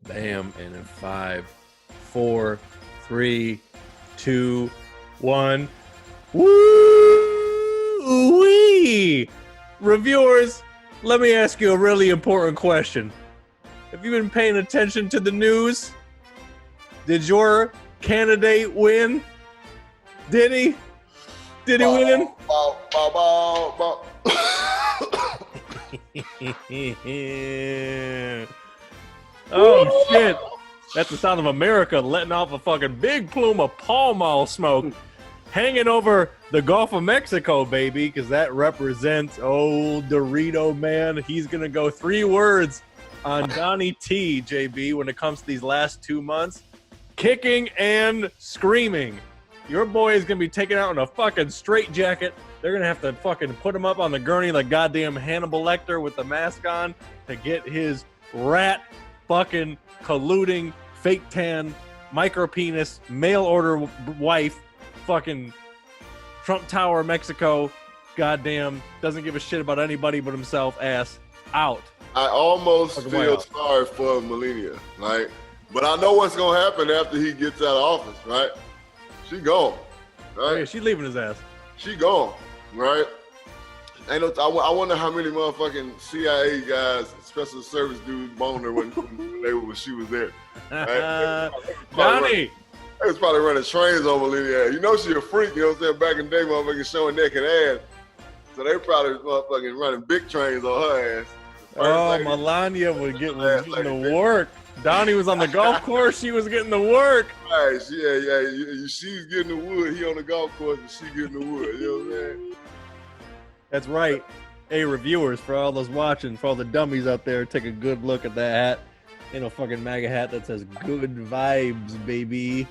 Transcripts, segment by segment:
Bam. And in 5, 4, 3, 2, 1. Woo-wee! Reviewers, let me ask you a really important question. Have you been paying attention to the news? Did your candidate win? Did he? Did he win? Oh, shit. That's the sound of America letting off a fucking big plume of Pall Mall smoke hanging over the Gulf of Mexico, baby, because that represents old Dorito man. He's going to go 3 words on Donnie T, JB, when it comes to these last 2 months. Kicking and screaming. Your boy is going to be taken out in a fucking straitjacket. They're going to have to fucking put him up on the gurney like goddamn Hannibal Lecter with the mask on to get his rat fucking colluding, fake tan, micro penis, mail order wife, fucking Trump Tower, Mexico, goddamn, doesn't give a shit about anybody but himself, ass out. I almost fucking feel sorry for Melania, right? But I know what's going to happen after he gets out of office, right? She gone, right? Oh, yeah, she leaving his ass. She gone, right? I wonder how many motherfucking CIA guys, special service dudes boned her when she was there. Right? Johnny! They was probably running trains on Melania. You know she a freak, you know what I'm saying? Back in the day, motherfucking showing naked ass. So they probably motherfucking running big trains on her ass. Oh, Melania was getting the work. Donnie was on the golf course. She was getting the work. Right, she's getting the wood. He on the golf course and she getting the wood. You know what I'm saying? That's right. Hey, reviewers, for all those watching, for all the dummies out there, take a good look at that hat. Ain't no fucking MAGA hat that says good vibes, baby.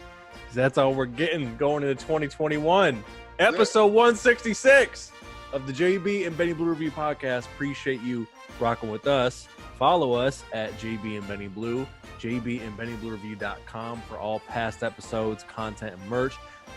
That's all we're getting going into 2021. Episode 166 of the JB and Benny Blue Review podcast. Appreciate you rocking with us. Follow us at JB and Benny Blue, jbandbennybluereview.com for all past episodes, content, and merch.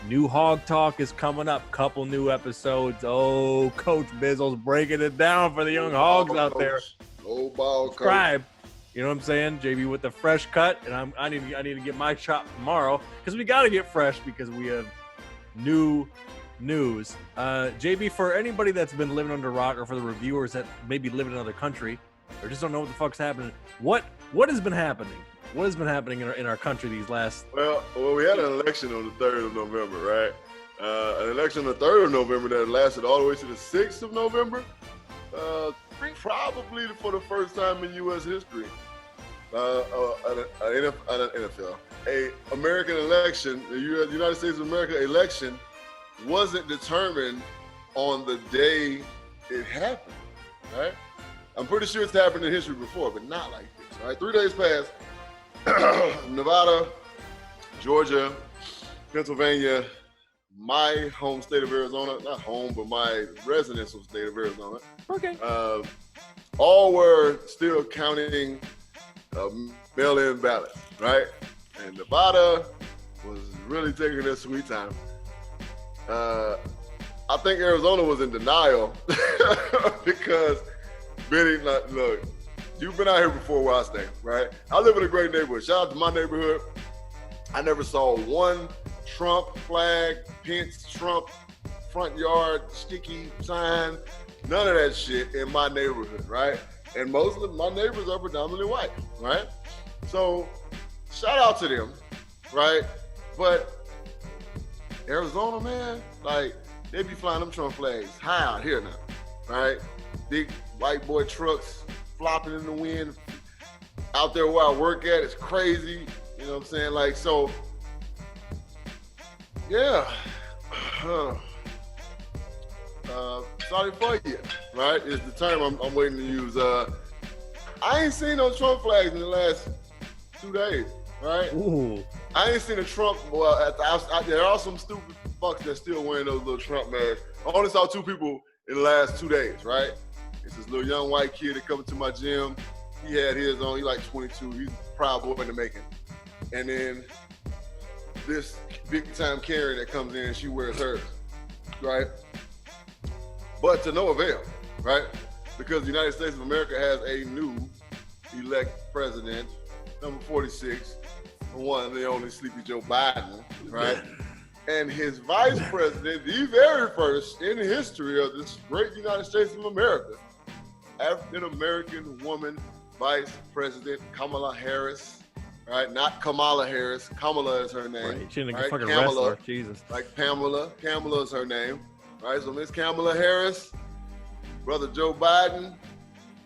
New Hog Talk is coming up. Couple new episodes. Oh, Coach Bizzle's breaking it down for the young hogs out there. Old ball Subscribe. You know what I'm saying? JB with the fresh cut, and I need to get my chop tomorrow because we got to get fresh because we have new news. JB, for anybody that's been living under a rock, or for the reviewers that maybe live in another country or just don't know what the fuck's happening, what has been happening? What has been happening in our country these last? Well, we had an election on the 3rd of November, right? An election on the 3rd of November that lasted all the way to the 6th of November. Probably for the first time in U.S. history. NFL, a American election, the United States of America election wasn't determined on the day it happened, right? I'm pretty sure it's happened in history before, but not like this, right? 3 days passed, Nevada, Georgia, Pennsylvania, my home state of Arizona, not home, but my residential state of Arizona. Okay. All were still counting mail-in ballots, right? And Nevada was really taking their sweet time. I think Arizona was in denial because Benny, look, you've been out here before where I stay, right? I live in a great neighborhood. Shout out to my neighborhood. I never saw one Trump flag, Pence, Trump, front yard, sticky sign, none of that shit in my neighborhood, right? And most of my neighbors are predominantly white, right? So shout out to them, right? But Arizona, man, like, they be flying them Trump flags high out here now, right? Big white boy trucks flopping in the wind. Out there where I work at, it's crazy. You know what I'm saying? Like, so, yeah. Sorry for you, right? Is the term I'm waiting to use. I ain't seen no Trump flags in the last 2 days, right? Ooh. I ain't seen a Trump. Well, there are some stupid fucks that still wearing those little Trump masks. I only saw 2 people in the last 2 days, right? It's this little young white kid that coming to my gym. He had his on. He like 22. He's a proud boy in the making. And then this big time Karen that comes in, she wears hers, right? But to no avail, right? Because the United States of America has a new elect president number 46, the one and the only Sleepy Joe Biden, right? And his vice president, the very first in the history of this great United States of America, African-American woman vice president, Kamala Harris, right? Not Kamala Harris. Kamala is her name. Right. She ain't a right? fucking Kamala, wrestler. Jesus. like Pamela. Kamala is her name. Right? So Miss Kamala Harris, brother Joe Biden,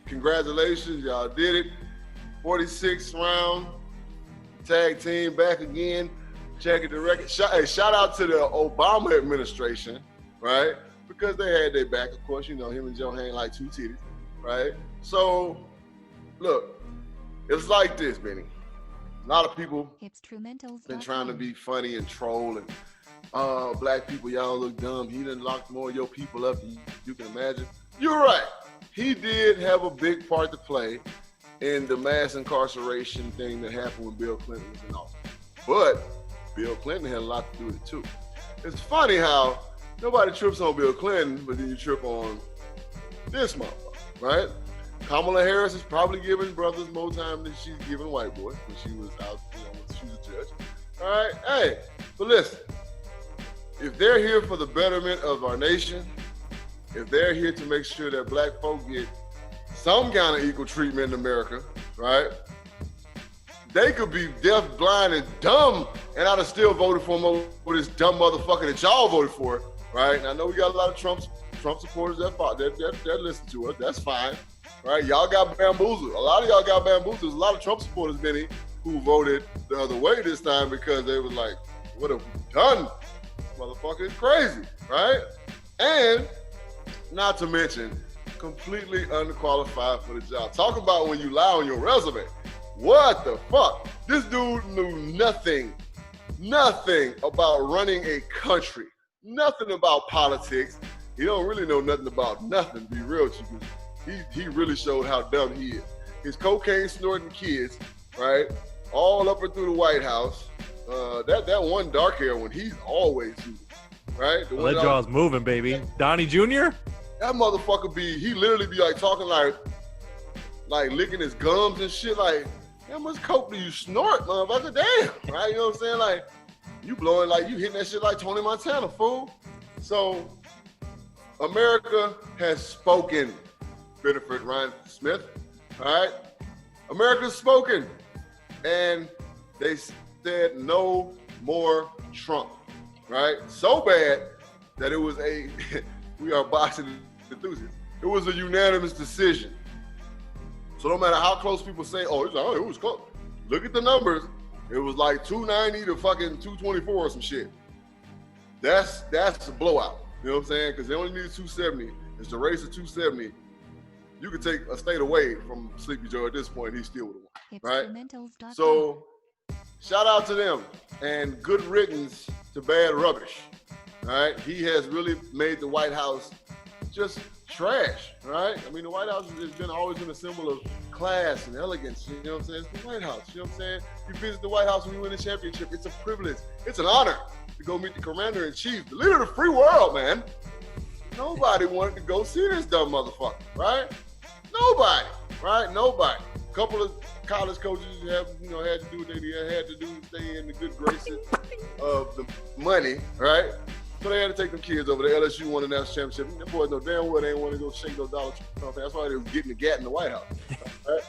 congratulations. Y'all did it. 46th round. Tag team back again. Checking the record. Shout out to the Obama administration, right? Because they had their back, of course. You know, him and Joe hang like two titties, right? So, look, it's like this, Benny. A lot of people been trying to be funny and troll and black people, y'all look dumb. He done locked more of your people up than you can imagine. You're right. He did have a big part to play in the mass incarceration thing that happened when Bill Clinton was in office. But Bill Clinton had a lot to do with it too. It's funny how nobody trips on Bill Clinton, but then you trip on this motherfucker, right? Kamala Harris is probably giving brothers more time than she's giving white boys when she was out, you know, when she was a judge. All right, hey, but listen, if they're here for the betterment of our nation, if they're here to make sure that black folk get some kind of equal treatment in America, right? They could be deaf, blind, and dumb, and I'd have still voted for him over this dumb motherfucker that y'all voted for, right? And I know we got a lot of Trump supporters that listen to us. That's fine, right? Y'all got bamboozled. A lot of y'all got bamboozled. There's a lot of Trump supporters, Benny, who voted the other way this time because they was like, what have we done? Motherfucker is crazy, right? And not to mention, completely underqualified for the job. Talk about when you lie on your resume. What the fuck? This dude knew nothing about running a country, nothing about politics. He don't really know nothing about nothing, to be real with you. He really showed how dumb he is. His cocaine snorting kids, right? All up and through the White House. That one dark hair one, he's always shooting, right? The That jaw's moving, baby. Donnie Jr.? That motherfucker he literally be like talking like licking his gums and shit. Like, how much coke do you snort, motherfucker? Damn, right? You know what I'm saying? Like, you blowing like you hitting that shit like Tony Montana, fool. So, America has spoken, Benefit Rhinesmith, all right? America's spoken, and they said no more Trump, right? So bad that it was we are boxing enthusiasts. It was a unanimous decision. So no matter how close people say, oh, it was close. Look at the numbers. It was like 290 to fucking 224 or some shit. That's a blowout. You know what I'm saying? Because they only needed 270. It's the race of 270. You could take a state away from Sleepy Joe at this point, he still would have won, right? So shout out to them and good riddance to bad rubbish. All right, he has really made the White House just trash, right? I mean, the White House has always been a symbol of class and elegance, you know what I'm saying? It's the White House, you know what I'm saying? You visit the White House when you win a championship, it's a privilege, it's an honor to go meet the commander-in-chief, the leader of the free world, man. Nobody wanted to go see this dumb motherfucker, right? Nobody, right? Nobody. A couple of college coaches had to do what they had to do to stay in the good graces of the money, right? So they had to take them kids over there. LSU won the national championship. Them boys know damn well they ain't want to go shake no Donald Trump. That's why they was getting the gat in the White House, right?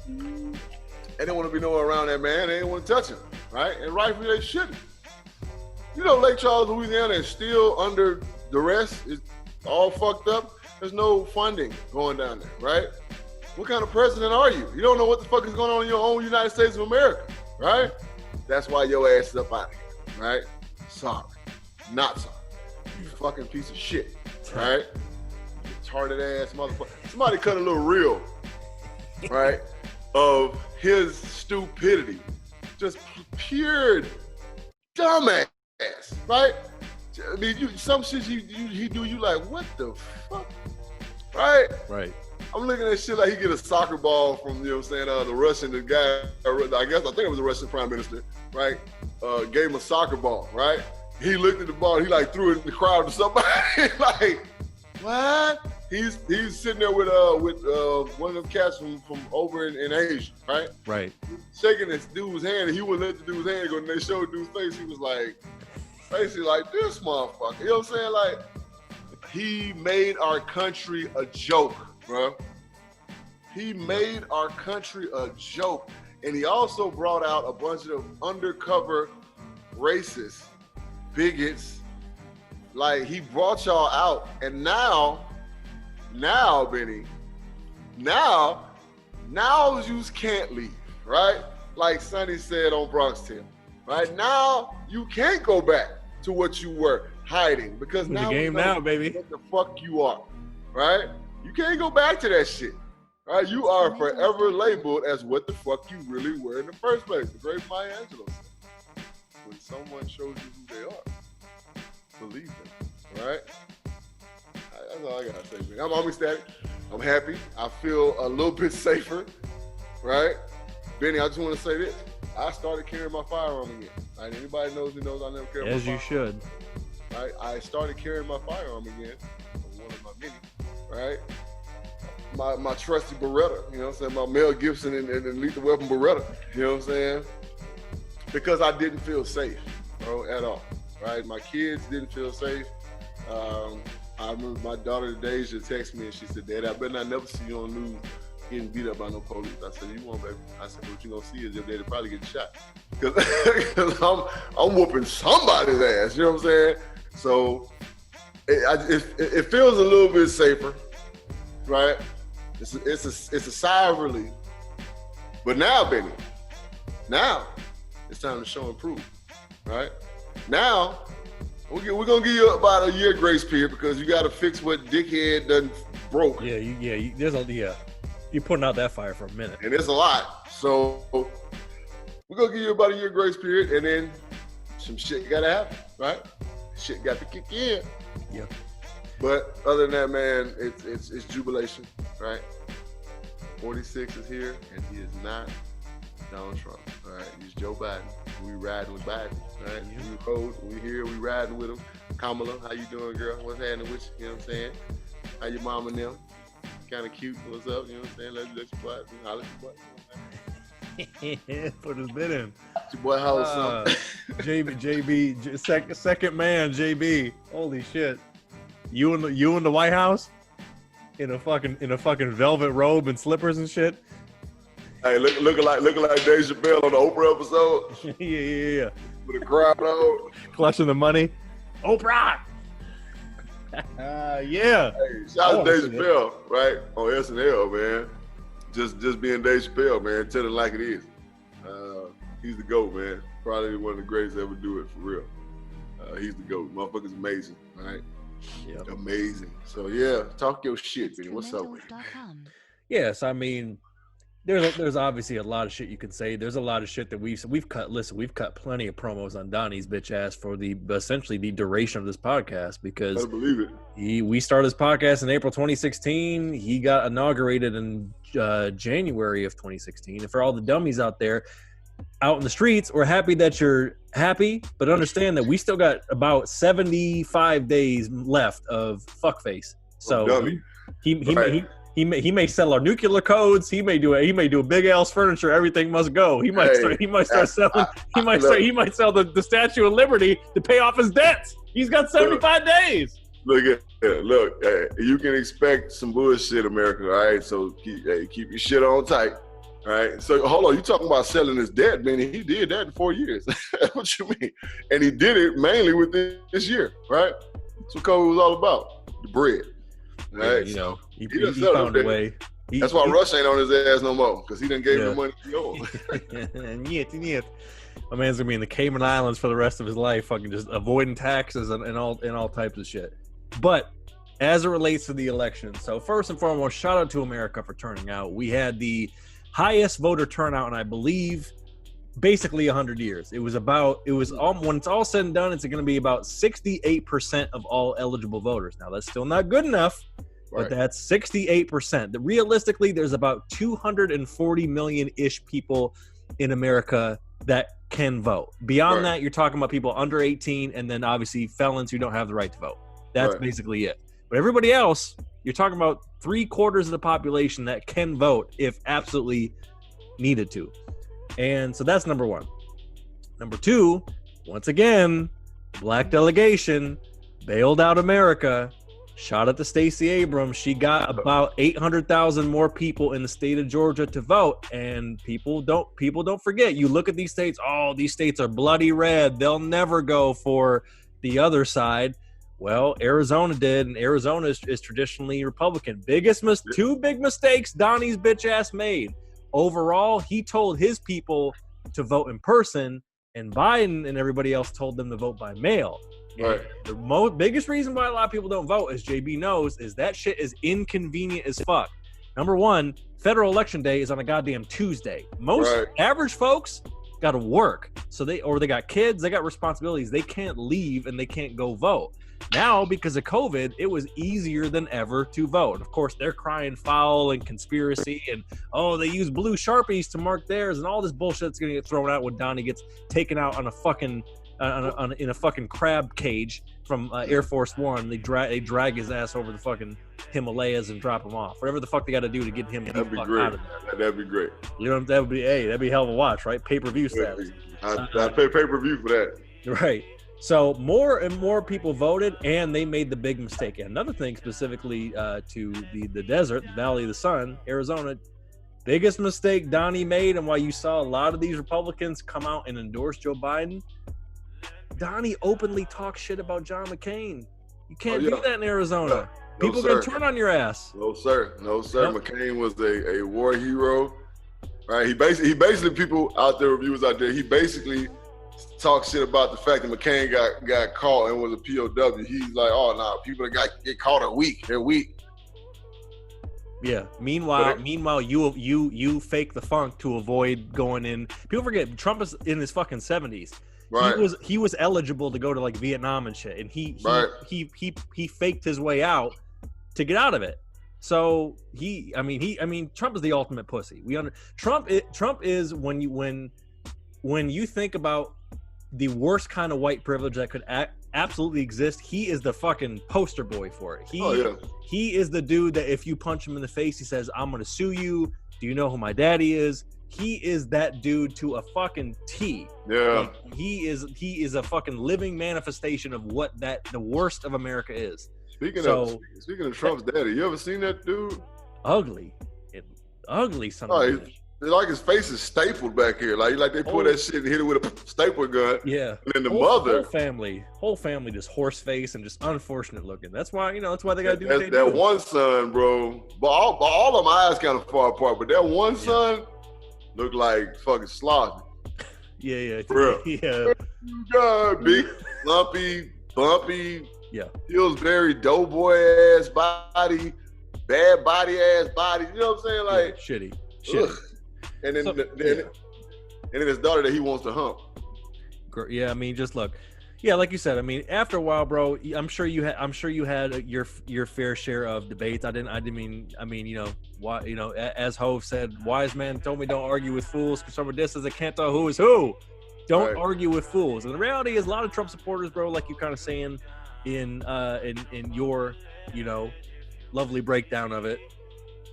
They didn't want to be nowhere around that man. They didn't want to touch him, right? And rightfully they shouldn't. You know, Lake Charles, Louisiana is still under duress. It's all fucked up. There's no funding going down there, right? What kind of president are you? You don't know what the fuck is going on in your own United States of America, right? That's why your ass is up out of here, right? Sorry. Not sorry. You fucking piece of shit, right? You retarded ass motherfucker. Somebody cut a little reel, right, of his stupidity. Just pure dumbass, right? I mean, some shit he do, you like, what the fuck, right? Right. I'm looking at shit like he get a soccer ball from, you know what I'm saying, the Russian, the guy, I think it was the Russian prime minister, right? Gave him a soccer ball, right? He looked at the ball, he like threw it in the crowd to somebody, like, what? he's sitting there with one of them cats from over in Asia, right? Right. Shaking this dude's hand, and he wouldn't let the dude's hand go. And they showed dude's face. He was like, basically like this motherfucker. You know what I'm saying? Like, he made our country a joke, bro. He made our country a joke, and he also brought out a bunch of undercover racists, bigots. Like, he brought y'all out, and now, Benny, now you can't leave, right? Like Sonny said on Bronx Tale, right? Now you can't go back to what you were hiding because In now the game now, baby. What the fuck you are, right? You can't go back to that shit, right? You are forever labeled as what the fuck you really were in the first place. The great Maya Angelou said, when someone shows you who they are, believe them, right? That's all I gotta say, man. I'm ecstatic. I'm happy. I feel a little bit safer, right? Benny, I just want to say this. I started carrying my firearm again. Right? Anybody knows me knows I never carry my firearm. As you should. Right? I started carrying my firearm again. One of my many, right? My trusty Beretta, you know what I'm saying? My Mel Gibson and Lethal Weapon Beretta, you know what I'm saying? Because I didn't feel safe, bro, at all, right? My kids didn't feel safe. I remember my daughter Deja texted me and she said, Dad, I better not never see you on the news getting beat up by no police. I said, you won't, baby. I said, what you gonna see is your daddy probably getting shot. Because I'm whooping somebody's ass, you know what I'm saying? So it feels a little bit safer, right? It's a sigh of relief. But now, Benny, now it's time to show and prove, right? Now, we're gonna give you about a year grace period because you got to fix what dickhead done broke. You're putting out that fire for a minute, and it's a lot. So we're gonna give you about a year grace period, and then some shit gotta happen, right? Shit got to kick in. Yeah. But other than that, man, it's jubilation, right? 46 is here, and he is not Donald Trump. All right, he's Joe Biden. We riding with Biden, right? Yeah. We here, we riding with him. Kamala, how you doing, girl? What's happening with you? You know what I'm saying? How your mom and them? Kind of cute. What's up? You know what I'm saying? Let's your butt. Holler your butt. Put his bit in. Your boy house JB, second man, JB. Holy shit! You in the White House in a fucking velvet robe and slippers and shit. Hey, looking like Dave Chappelle on the Oprah episode. yeah. With a crowd on. Clutching the money. Oprah! Yeah. Hey, shout out to Dave Chappelle, right? On SNL, man. Just being Dave Chappelle, man. Telling like it is. He's the GOAT, man. Probably one of the greatest to ever do it, for real. He's the GOAT. Motherfucker's amazing, right? Yeah. Amazing. So, yeah, talk your shit, man. What's up with it? Yes, I mean, there's obviously a lot of shit you can say. There's a lot of shit that we've cut. Listen, we've cut plenty of promos on Donnie's bitch ass for essentially the duration of this podcast because I believe it. We started this podcast in April 2016. He got inaugurated in January of 2016. And for all the dummies out there, out in the streets, we're happy that you're happy, but understand that we still got about 75 days left of fuckface. So he may sell our nuclear codes. He may do a Big L's furniture. Everything must go. He might start selling. He might sell the Statue of Liberty to pay off his debts. He's got 75 days. Look, you can expect some bullshit, America. All right, so keep your shit on tight. All right, so hold on. You talking about selling his debt, man? He did that in 4 years. What you mean? And he did it mainly within this year, right? That's what COVID was all about. The bread. Right? You know, he found a way. That's why Rush ain't on his ass no more, because he done gave him the money to go. Yet. My man's gonna be in the Cayman Islands for the rest of his life, fucking just avoiding taxes and all types of shit. But as it relates to the election, so first and foremost, shout out to America for turning out. We had the highest voter turnout in, I believe, basically 100 years. When it's all said and done, it's going to be about 68% of all eligible voters. Now, that's still not good enough, but that's 68%. Realistically, there's about 240 million-ish people in America that can vote. Beyond that, you're talking about people under 18 and then obviously felons who don't have the right to vote. That's basically it. But everybody else, You're talking about 3/4 of the population that can vote if absolutely needed to. And so that's number one. Number two, once again, black delegation bailed out America. Shout out to Stacey Abrams. She got about 800,000 more people in the state of Georgia to vote. And people don't forget. You look at these states. Oh, these states are bloody red. They'll never go for the other side. Well, Arizona did, and Arizona is traditionally Republican. Two big mistakes Donnie's bitch ass made. Overall, he told his people to vote in person, and Biden and everybody else told them to vote by mail. Right. The biggest reason why a lot of people don't vote, as JB knows, is that shit is inconvenient as fuck. Number one, federal election day is on a goddamn Tuesday. Most average folks got to work, so they got kids, they got responsibilities, they can't leave and they can't go vote. Now, because of COVID, it was easier than ever to vote. Of course, they're crying foul and conspiracy and, they use blue Sharpies to mark theirs and all this bullshit that's going to get thrown out when Donnie gets taken out on a fucking in a fucking crab cage from Air Force One. They drag his ass over the fucking Himalayas and drop him off. Whatever the fuck they got to do to get him out of there. That'd be great. You know, that'd be a hell of a watch, right? Pay-per-view status. I'd pay pay-per-view for that. Right. So more and more people voted, and they made the big mistake. And another thing specifically to the desert, the Valley of the Sun, Arizona, biggest mistake Donnie made, and why you saw a lot of these Republicans come out and endorse Joe Biden, Donnie openly talks shit about John McCain. You can't do that in Arizona. People gonna turn on your ass. No, sir. Yep. McCain was a war hero. Right? He basically people out there, viewers out there, he basically talk shit about the fact that McCain got caught and was a POW. He's like, oh no, people that get caught are weak. They're weak. Yeah. Meanwhile, you fake the funk to avoid going in. People forget Trump is in his fucking 70s. Right. He was eligible to go to like Vietnam and shit, and he faked his way out to get out of it. So Trump is the ultimate pussy. Trump is when you think about the worst kind of white privilege that could absolutely exist, he is the fucking poster boy for it. He is the dude that if you punch him in the face, he says, "I'm gonna sue you. Do you know who my daddy is?" He is that dude to a fucking T. Yeah. Like, he is a fucking living manifestation of what the worst of America is. Speaking of Trump's daddy, you ever seen that dude? Ugly son of a bitch. Like his face is stapled back here. Like they pull that shit and hit it with a staple gun. Yeah. And then the mother. Whole family just horse face and just unfortunate looking. That's why they gotta do what they do. That one son, bro. But all of my eyes kind of far apart. But that one son looked like fucking sloth. Yeah. Bro. Yeah. God, big, lumpy, bumpy. Yeah. Pillsbury doughboy ass body, bad body ass body. You know what I'm saying? Like shitty. Ugh. And then then his daughter that he wants to hump. Yeah, I mean, just look. Yeah, like you said, I mean, after a while, bro, I'm sure you had your fair share of debates. I mean, as Hove said, wise man told me don't argue with fools because from a distance I can't tell who is who. Don't argue with fools. And the reality is a lot of Trump supporters, bro, like you kind of saying in your, lovely breakdown of it,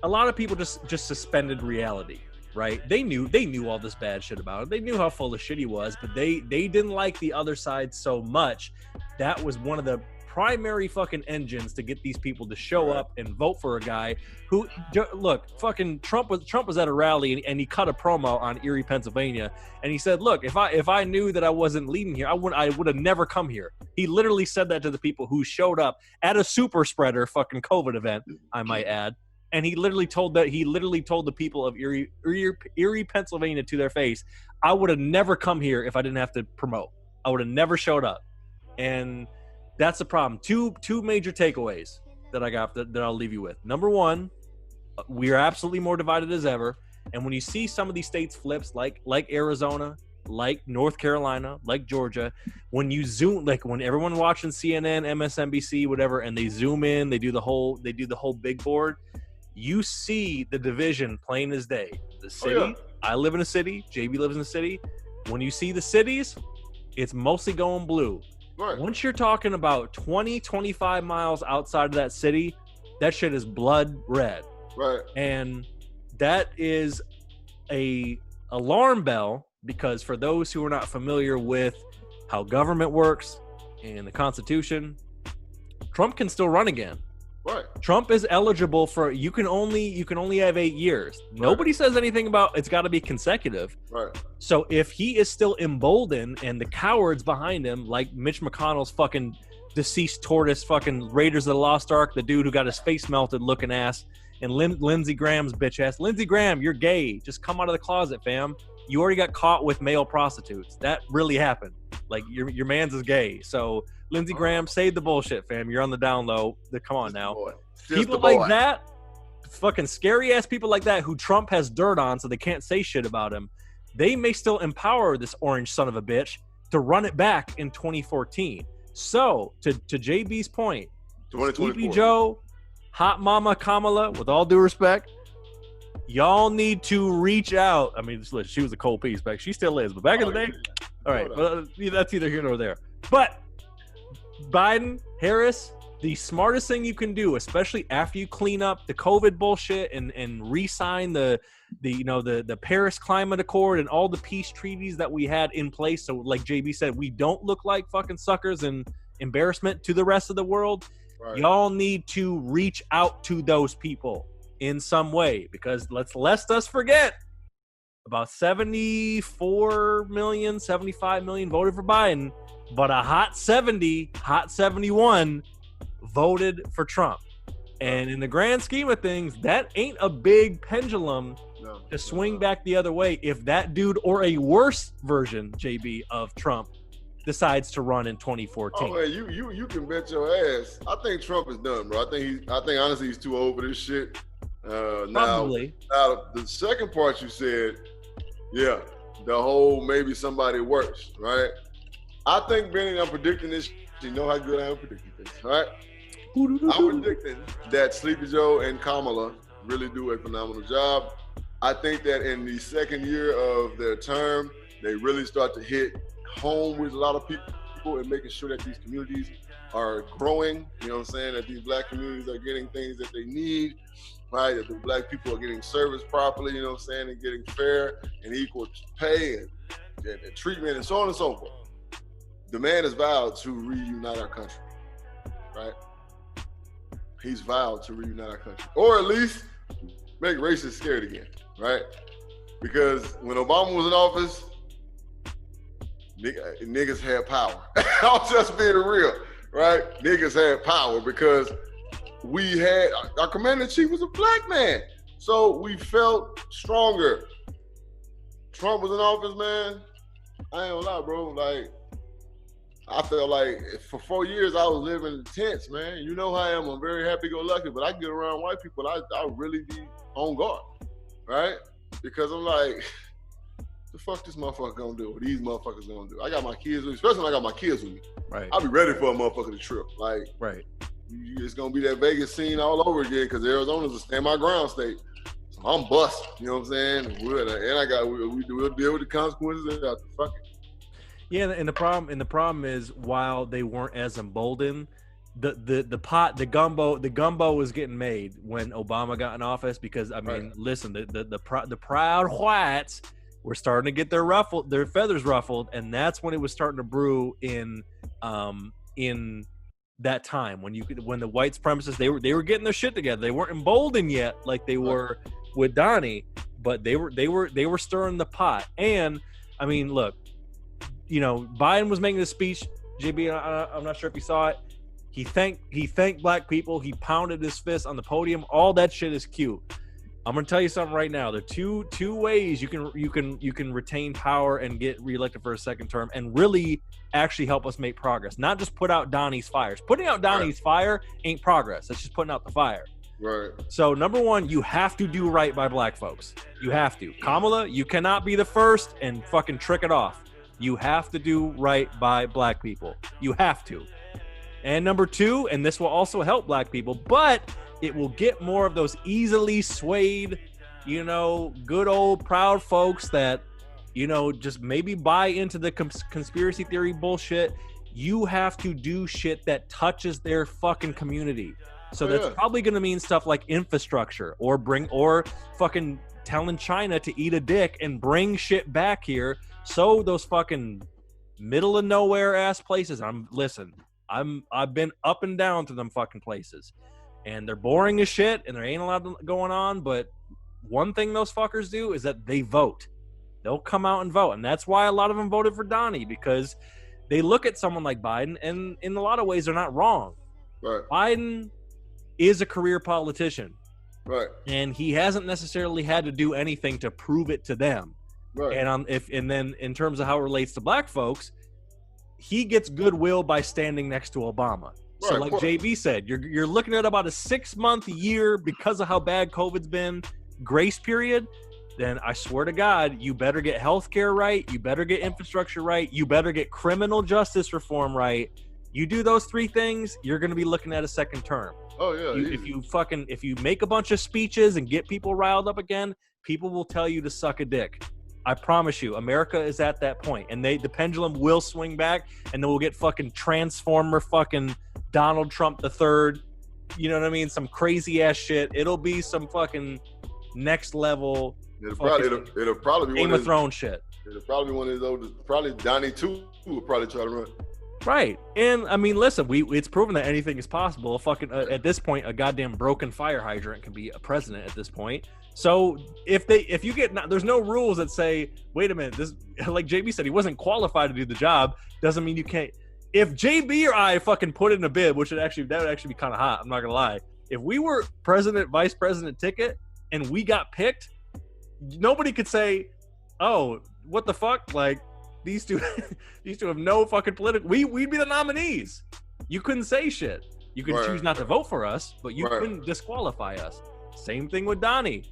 a lot of people just suspended reality. Right? They knew all this bad shit about him. They knew how full of shit he was, but they didn't like the other side so much. That was one of the primary fucking engines to get these people to show up and vote for a guy who, look, fucking Trump was at a rally and he cut a promo on Erie, Pennsylvania, and he said, "Look, if I knew that I wasn't leading here, I would have never come here." He literally said that to the people who showed up at a super spreader fucking COVID event, I might add. And he literally told the people of Erie, Pennsylvania to their face, "I would have never come here if I didn't have to promote. I would have never showed up." And that's the problem. Two major takeaways that I got that I'll leave you with. Number one, we are absolutely more divided as ever. And when you see some of these states flips, like Arizona, like North Carolina, like Georgia, when you zoom, like when everyone watching CNN, MSNBC, whatever, and they zoom in, they do the whole big board. You see the division plain as day. The city, I live in a city, JB lives in a city. When you see the cities, it's mostly going blue. Right. Once you're talking about 20, 25 miles outside of that city, That shit is blood red. Right. And that is a alarm bell, because for those who are not familiar with how government works and the Constitution, Trump can still run again. Right. Trump is eligible for, you can only have 8 years. Right. Nobody says anything about it's got to be consecutive. Right. So if he is still emboldened and the cowards behind him, like Mitch McConnell's fucking deceased tortoise, fucking Raiders of the Lost Ark, the dude who got his face melted looking ass, and Lindsey Graham's bitch ass. Lindsey Graham, you're gay. Just come out of the closet, fam. You already got caught with male prostitutes. That really happened. Like, your man's is gay. So Lindsey Graham, save the bullshit, fam. You're on the down low. Come on now. People like that, fucking scary ass people like that who Trump has dirt on so they can't say shit about him, they may still empower this orange son of a bitch to run it back in 2014. So, to JB's point, Sleepy Joe, Hot Mama Kamala, with all due respect, y'all need to reach out. I mean, she was a cold piece back. She still is. But back in the day, all right, well, that's either here nor there. But Biden, Harris, the smartest thing you can do, especially after you clean up the COVID bullshit and re-sign the Paris Climate Accord and all the peace treaties that we had in place. So like JB said, we don't look like fucking suckers and embarrassment to the rest of the world. Right. Y'all need to reach out to those people in some way, because lest us forget, about 74 million, 75 million voted for Biden, but a hot 70, hot 71 voted for Trump. And in the grand scheme of things, that ain't a big pendulum to swing back the other way if that dude, or a worse version, JB, of Trump decides to run in 2014. Oh man, you can bet your ass. I think Trump is done, bro. I think honestly he's too old for this shit. Probably. Now the second part you said, yeah, the whole maybe somebody worse, right? I think Benny, I'm predicting this. You know how good I am predicting things, right? I'm predicting that Sleepy Joe and Kamala really do a phenomenal job. I think that in the second year of their term, they really start to hit home with a lot of people and making sure that these communities are growing. You know what I'm saying? That these black communities are getting things that they need, right? That the black people are getting serviced properly, you know what I'm saying? And getting fair and equal pay and treatment and so on and so forth. The man has vowed to reunite our country, right? He's vowed to reunite our country, or at least make racists scared again, right? Because when Obama was in office, niggas had power. I'm just being real, right? Niggas had power because we had, our commander-in-chief was a black man. So we felt stronger. Trump was in office, man. I ain't gonna lie, bro. Like, I felt like for 4 years I was living in tents, man. You know how I am. I'm very happy-go-lucky, but I get around white people, I really be on guard, right? Because I'm like, the fuck this motherfucker gonna do? What these motherfuckers gonna do? I got my kids with me, especially when I got my kids with me. Right. I'll be ready for a motherfucker to trip. Like, right. It's gonna be that Vegas scene all over again because Arizona's a stand my ground state. So I'm busting. You know what I'm saying? We'll deal with the consequences after. Fuck it. Yeah, and the problem is, while they weren't as emboldened, the gumbo was getting made when Obama got in office, because I mean, listen, the proud whites were starting to get their feathers ruffled, and that's when it was starting to brew in that time when the white supremacists they were getting their shit together. They weren't emboldened yet like they were with Donnie, but they were stirring the pot. And I mean, look, you know, Biden was making this speech. JB, I'm not sure if you saw it. He thanked black people. He pounded his fist on the podium. All that shit is cute. I'm gonna tell you something right now. There are two ways you can retain power and get reelected for a second term and really actually help us make progress. Not just put out Donnie's fires. Putting out Donnie's fire ain't progress. That's just putting out the fire. Right. So number one, you have to do right by black folks. You have to. Kamala, you cannot be the first and fucking trick it off. You have to do right by black people. You have to. And number two, and this will also help black people, but it will get more of those easily swayed, you know, good old proud folks that, you know, just maybe buy into the conspiracy theory bullshit. You have to do shit that touches their fucking community. So that's probably going to mean stuff like infrastructure or fucking telling China to eat a dick and bring shit back here. So those fucking middle of nowhere ass places. I've been up and down to them fucking places, and they're boring as shit, and there ain't a lot going on. But one thing those fuckers do is that they vote. They'll come out and vote, and that's why a lot of them voted for Donnie, because they look at someone like Biden, and in a lot of ways, they're not wrong. Right. Biden is a career politician. Right. And he hasn't necessarily had to do anything to prove it to them. Right. And then in terms of how it relates to black folks, he gets goodwill by standing next to Obama. So Right, like JB said, you're looking at about a 6-month year because of how bad COVID's been, grace period. Then I swear to God, you better get healthcare right. You better get infrastructure right. You better get criminal justice reform right. You do those 3 things, you're going to be looking at a second term. Oh yeah. If you make a bunch of speeches and get people riled up again, people will tell you to suck a dick. I promise you, America is at that point, and the pendulum will swing back, and then we'll get fucking Transformer fucking Donald Trump III. You know what I mean? Some crazy ass shit. It'll be some fucking next level. It'll probably be Game of Thrones shit. It'll probably be one of those. Probably Donnie too will probably try to run. Right. And I mean, listen, it's proven that anything is possible. Fucking at this point, a goddamn broken fire hydrant can be a president at this point. So if you get, there's no rules that say, wait a minute, this, like JB said, he wasn't qualified to do the job. Doesn't mean you can't. If JB or I fucking put in a bid, that would actually be kind of hot. I'm not gonna lie. If we were president, vice president ticket, and we got picked, nobody could say, oh, what the fuck? Like, these two have no fucking political. We'd be the nominees. You couldn't say shit. You could choose not to vote for us, but you couldn't disqualify us. Same thing with Donnie.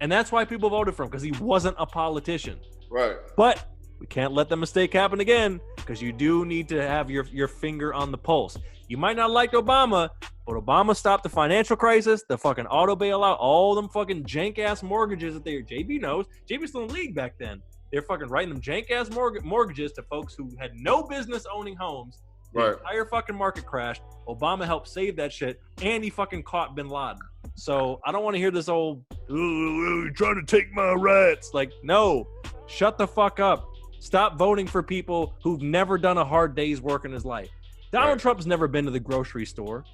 And that's why people voted for him, because he wasn't a politician. Right. But we can't let the mistake happen again, because you do need to have your finger on the pulse. You might not like Obama, but Obama stopped the financial crisis, the fucking auto bailout, all them fucking jank-ass mortgages that JB knows. JB was still in the league back then. They're fucking writing them jank-ass mortgages to folks who had no business owning homes. The entire fucking market crashed. Obama helped save that shit, and he fucking caught Bin Laden. So I don't want to hear this old, you're trying to take my rights. Like, no, shut the fuck up. Stop voting for people who've never done a hard day's work in his life. Donald Trump has never been to the grocery store.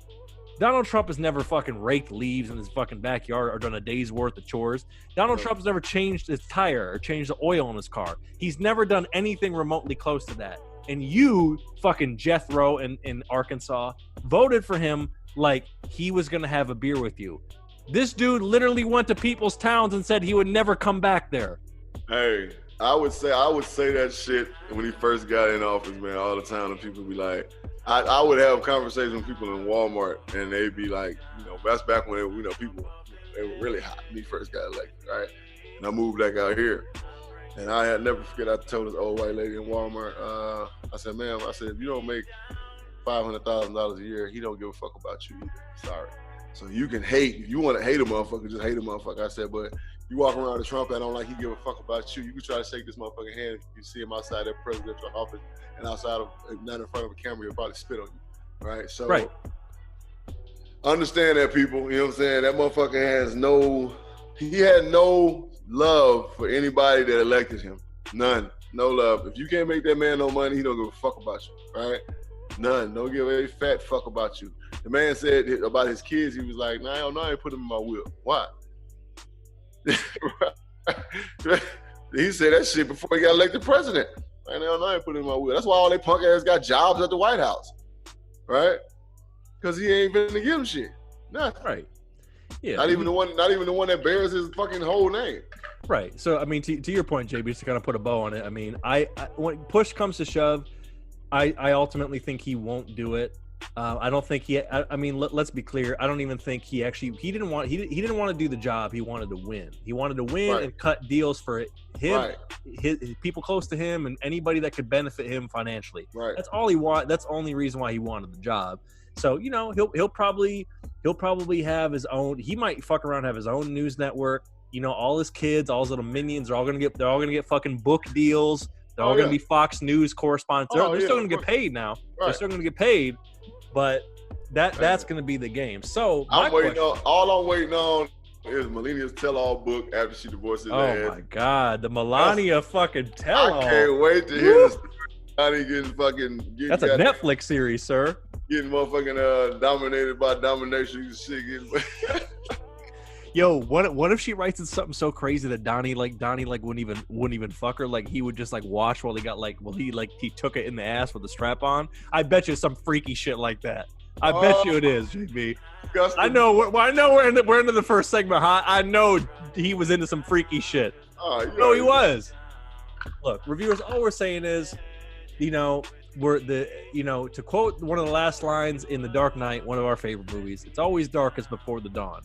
Donald Trump has never fucking raked leaves in his fucking backyard or done a day's worth of chores. Donald Trump has never changed his tire or changed the oil in his car. He's never done anything remotely close to that. And you, fucking Jethro in Arkansas, voted for him like he was going to have a beer with you. This dude literally went to people's towns and said he would never come back there. Hey, I would say that shit when he first got in office, man, all the time. And people be like, I would have conversations with people in Walmart, and they'd be like, that's back when people, they were really hot when he first got elected, right? And I moved back out here. And I had never forget, I told this old white lady in Walmart, I said, ma'am, if you don't make $500,000 a year, he don't give a fuck about you either. Sorry. So you can hate, if you want to hate a motherfucker, just hate a motherfucker. I said, but you walk around with Trump, I don't like he give a fuck about you. You can try to shake this motherfucking hand. If you see him outside that presidential office and outside of, not in front of a camera, he'll probably spit on you, right? So understand that, people, you know what I'm saying? That motherfucker he had no love for anybody that elected him. None. No love. If you can't make that man no money, he don't give a fuck about you, right? None. Don't give a fat fuck about you. The man said about his kids, he was like, nah, hell no, I ain't put them in my will. Why? He said that shit before he got elected president. Right now, I ain't put them in my will. That's why all they punk ass got jobs at the White House, right? Because he ain't been to give them shit. Nothing. Right. Yeah. Not even the one that bears his fucking whole name. Right. So I mean, to your point, JB, just to kind of put a bow on it. I mean, I when push comes to shove, I ultimately think he won't do it. I don't think I mean, let's be clear. I don't even think he didn't want to do the job. He wanted to win. He wanted to win and cut deals for him, his people close to him, and anybody that could benefit him financially. Right. That's all he want. That's the only reason why he wanted the job. So he'll probably have his own. He might fuck around, have his own news network. All his kids, all his little minions are all gonna get fucking book deals. They're all gonna be Fox News correspondents. They're still gonna get paid now. They're still gonna get paid. But That's going to be the game. So all I'm waiting on is Melania's tell-all book after she divorces. Oh my God, the Melania fucking tell-all. I can't wait to hear this. That's a Netflix series, sir. Getting motherfucking dominated by domination shit. Yo, what if she writes in something so crazy that Donnie wouldn't even fuck her? Like he would just like watch while he took it in the ass with the strap on. I bet you some freaky shit like that. I bet you it is, JB. I know we're into the first segment, huh? I know he was into some freaky shit. No, he was. Look, reviewers, all we're saying is, to quote one of the last lines in The Dark Knight, one of our favorite movies, it's always darkest before the dawn.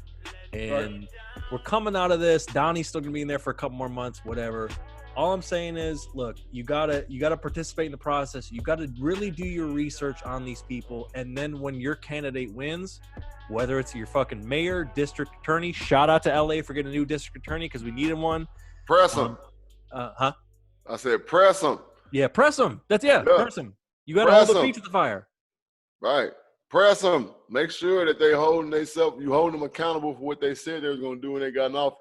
And we're coming out of this. Donnie's still gonna be in there for a couple more months, whatever. All I'm saying is, look, you gotta participate in the process. You gotta really do your research on these people, and then when your candidate wins, whether it's your fucking mayor, district attorney, shout out to LA for getting a new district attorney because we needed one. Press them. I said press them. Yeah, press them. Press them. You gotta hold the feet to the fire. Right. Press them. Make sure that they holding themselves. You hold them accountable for what they said they was gonna do when they got in office.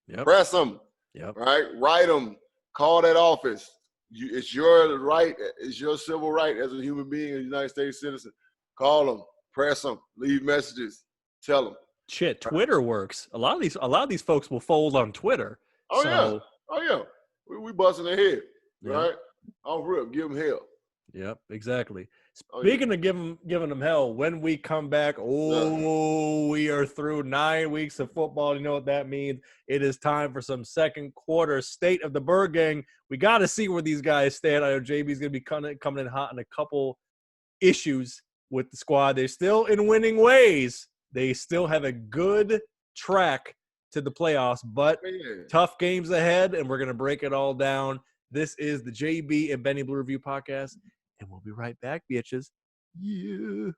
Yep. Press them. Yep. Right. Write them. Call that office. It's your right. It's your civil right as a human being, a United States citizen. Call them. Press them. Leave messages. Tell them. Shit, Twitter works. A lot of these folks will fold on Twitter. Oh yeah. We busting their head. Right. Off rip. Give them hell. Yep, exactly. Speaking of giving them hell, when we come back, we are through 9 weeks of football. You know what that means? It is time for some second quarter state of the Birdgang. We got to see where these guys stand. I know JB's going to be coming in hot in a couple issues with the squad. They're still in winning ways. They still have a good track to the playoffs, but tough games ahead, and we're going to break it all down. This is the JB and Benny Blue Review podcast. And we'll be right back, bitches. Yeah.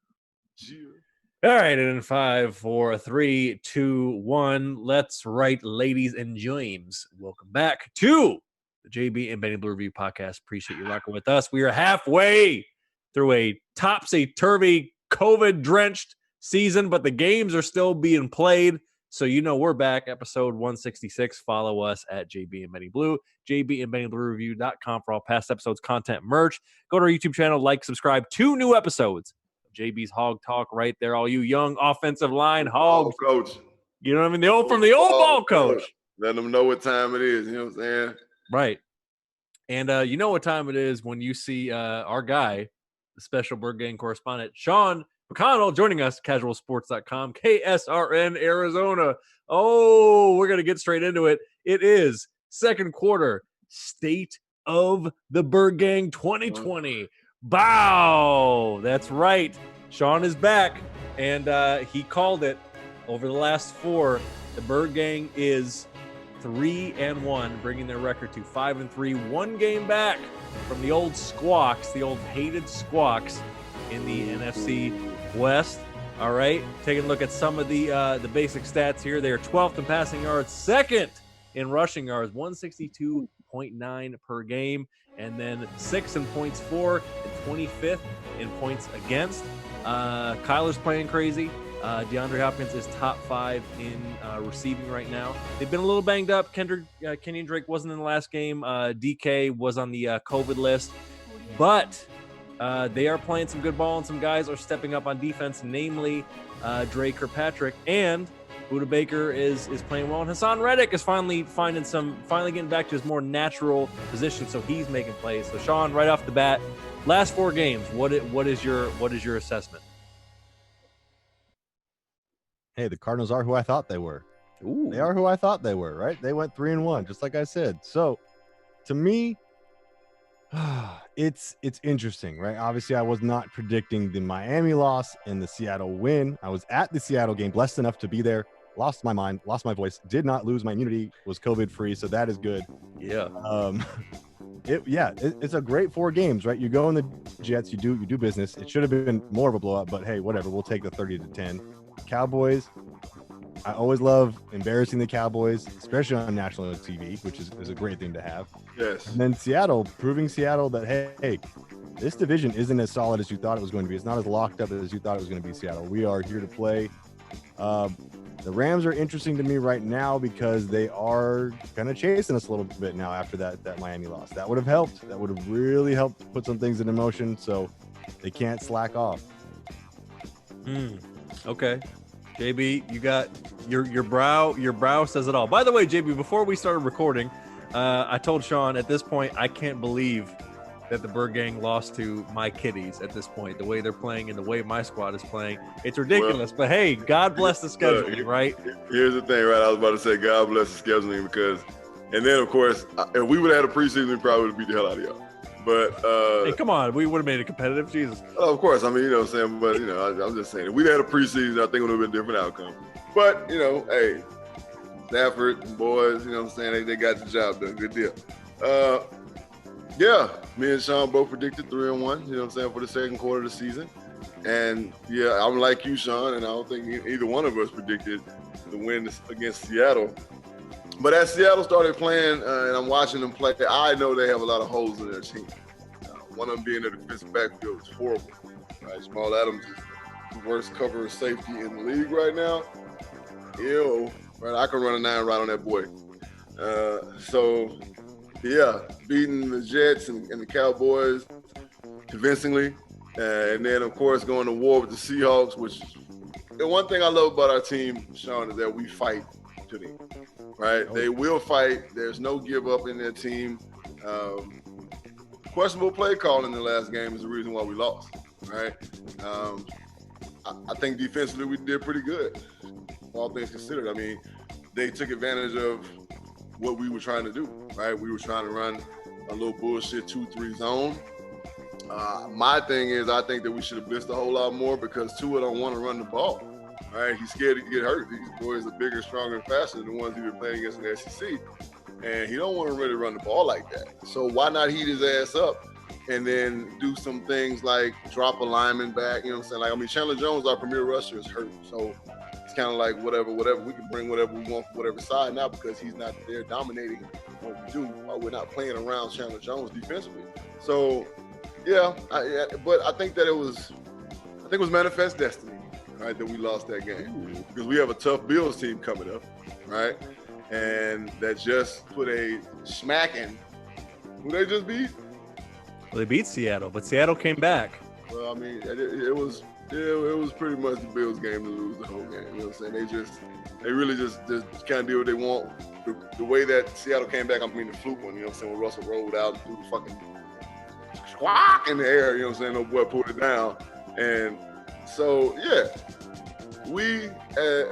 All right, and in 5, 4, 3, 2, 1, let's write, ladies and James. Welcome back to the JB and Benny Blue Review podcast. Appreciate you rocking with us. We are halfway through a topsy-turvy, COVID-drenched season, but the games are still being played. So we're back, episode 166. Follow us at JB and Benny Blue, JBandBennyBlueReview.com for all past episodes, content, merch. Go to our YouTube channel, like, subscribe. 2 new episodes of JB's Hog Talk right there. All you young offensive line hogs. Coach. You know what I mean? The old ball coach. Let them know what time it is. You know what I'm saying? Right. And you know what time it is when you see our guy, the special Birdgang correspondent, Sean McConnell, joining us, casualsports.com, KSRN, Arizona. Oh, we're going to get straight into it. It is second quarter, State of the Birdgang 2020. Bow! That's right. Sean is back, and he called it over the last 4. The Birdgang is 3-1, bringing their record to 5-3, 1 game back from the old Squawks, the old hated Squawks in the NFC West. All right, taking a look at some of the basic stats here. They are 12th in passing yards, 2nd in rushing yards, 162.9 per game, and then 6th in points for, and 25th in points against. Kyler's playing crazy. DeAndre Hopkins is top 5 in receiving right now. They've been a little banged up. Kenyon Drake wasn't in the last game. DK was on the COVID list, but they are playing some good ball, and some guys are stepping up on defense, namely Dre Kirkpatrick, and Budda Baker is playing well, and Hassan Reddick is finally getting back to his more natural position, so he's making plays. So Sean, right off the bat, last 4 games, what is your assessment? Hey, the Cardinals are who I thought they were. Ooh. They are who I thought they were, right? They went 3-1, just like I said. So, to me, it's interesting, right? Obviously, I was not predicting the Miami loss and the Seattle win. I was at the Seattle game, blessed enough to be there. Lost my mind, lost my voice, did not lose my immunity, was COVID-free, so that is good. Yeah. It's a great 4 games, right? You go in the Jets, you do business. It should have been more of a blowout, but hey, whatever. We'll take the 30-10. Cowboys, I always love embarrassing the Cowboys, especially on national TV, which is a great thing to have. Yes. And then Seattle, proving Seattle that, hey, this division isn't as solid as you thought it was going to be. It's not as locked up as you thought it was going to be, Seattle. We are here to play. The Rams are interesting to me right now because they are kind of chasing us a little bit now after that Miami loss. That would have helped. That would have really helped put some things into motion, so they can't slack off. Okay. JB, you got your brow says it all. By the way, JB, before we started recording, I told Sean at this point I can't believe that the Birdgang lost to my Kitties at this point. The way they're playing and the way my squad is playing, it's ridiculous. But hey, God bless the scheduling, right? Here's the thing, right? I was about to say God bless the scheduling because, and then of course, if we would have had a preseason, we probably would have beat the hell out of y'all. But hey, come on, we would have made it competitive. Jesus. Of course, I mean, you know what I'm saying, but you know, I'm just saying, if we'd had a preseason, I think it would have been a different outcome. But you know, hey, Stafford and boys, you know what I'm saying, they got the job done. Good deal. Yeah, me and Sean both predicted 3-1, you know what I'm saying, for the second quarter of the season. And yeah, I'm like you, Sean, and I don't think either one of us predicted the win against Seattle. But as Seattle started playing, and I'm watching them play, I know they have a lot of holes in their team. One of them being their defensive backfield is horrible. Right? Jamal Adams is the worst cover safety in the league right now. Ew, right? I can run a 9 right on that boy. So, yeah, beating the Jets and the Cowboys convincingly. And then, of course, going to war with the Seahawks, which the one thing I love about our team, Sean, is that we fight to the end, right? They will fight. There's no give up in their team. Questionable play call in the last game is the reason why we lost, right? I think defensively we did pretty good, all things considered. I mean, they took advantage of what we were trying to do, right? We were trying to run a little bullshit 2-3 zone. My thing is I think that we should have blitzed a whole lot more because Tua don't want to run the ball, right? He's scared to get hurt. These boys are bigger, stronger, and faster than the ones he been playing against in the SEC. And he don't want to really run the ball like that. So why not heat his ass up and then do some things like drop a lineman back, you know what I'm saying? Like, I mean, Chandler Jones, our premier rusher, is hurt. So it's kind of like whatever. We can bring whatever we want from whatever side now because he's not there dominating what we do while we're not playing around Chandler Jones defensively. So, yeah, but I think that it was manifest destiny, right, that we lost that game because we have a tough Bills team coming up, right? And that just put a smacking. Who they just beat? Well, they beat Seattle, but Seattle came back. Well, I mean, it was pretty much the Bills' game to lose the whole game. You know what I'm saying? They really just kind of do what they want. The way that Seattle came back, I mean, the fluke one, you know what I'm saying, when Russell rolled out and threw the fucking squawk in the air, you know what I'm saying? No boy pulled it down. And so, yeah, we,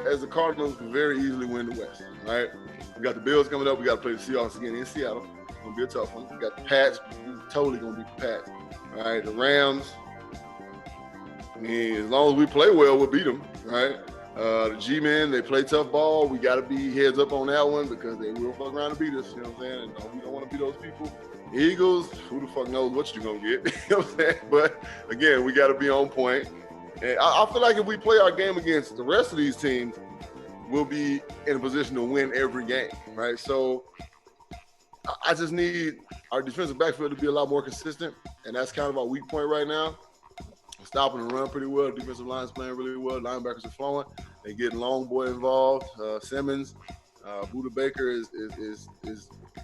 as the Cardinals, can very easily win the West, right? We got the Bills coming up. We got to play the Seahawks again in Seattle. It's going to be a tough one. We got the Pats. We're totally going to beat the Pats. All right, the Rams. I mean, as long as we play well, we'll beat them, right? The G-men, they play tough ball. We got to be heads up on that one because they will fuck around and beat us, you know what I'm saying? And we don't want to beat those people. Eagles, who the fuck knows what you're going to get, you know what I'm saying? But, again, we got to be on point. And I feel like if we play our game against the rest of these teams, we'll be in a position to win every game, right? So I just need our defensive backfield to be a lot more consistent, and that's kind of our weak point right now. We're stopping and run pretty well. Defensive line's playing really well. Linebackers are flowing. They're getting Long Boy involved. Simmons, Buda Baker is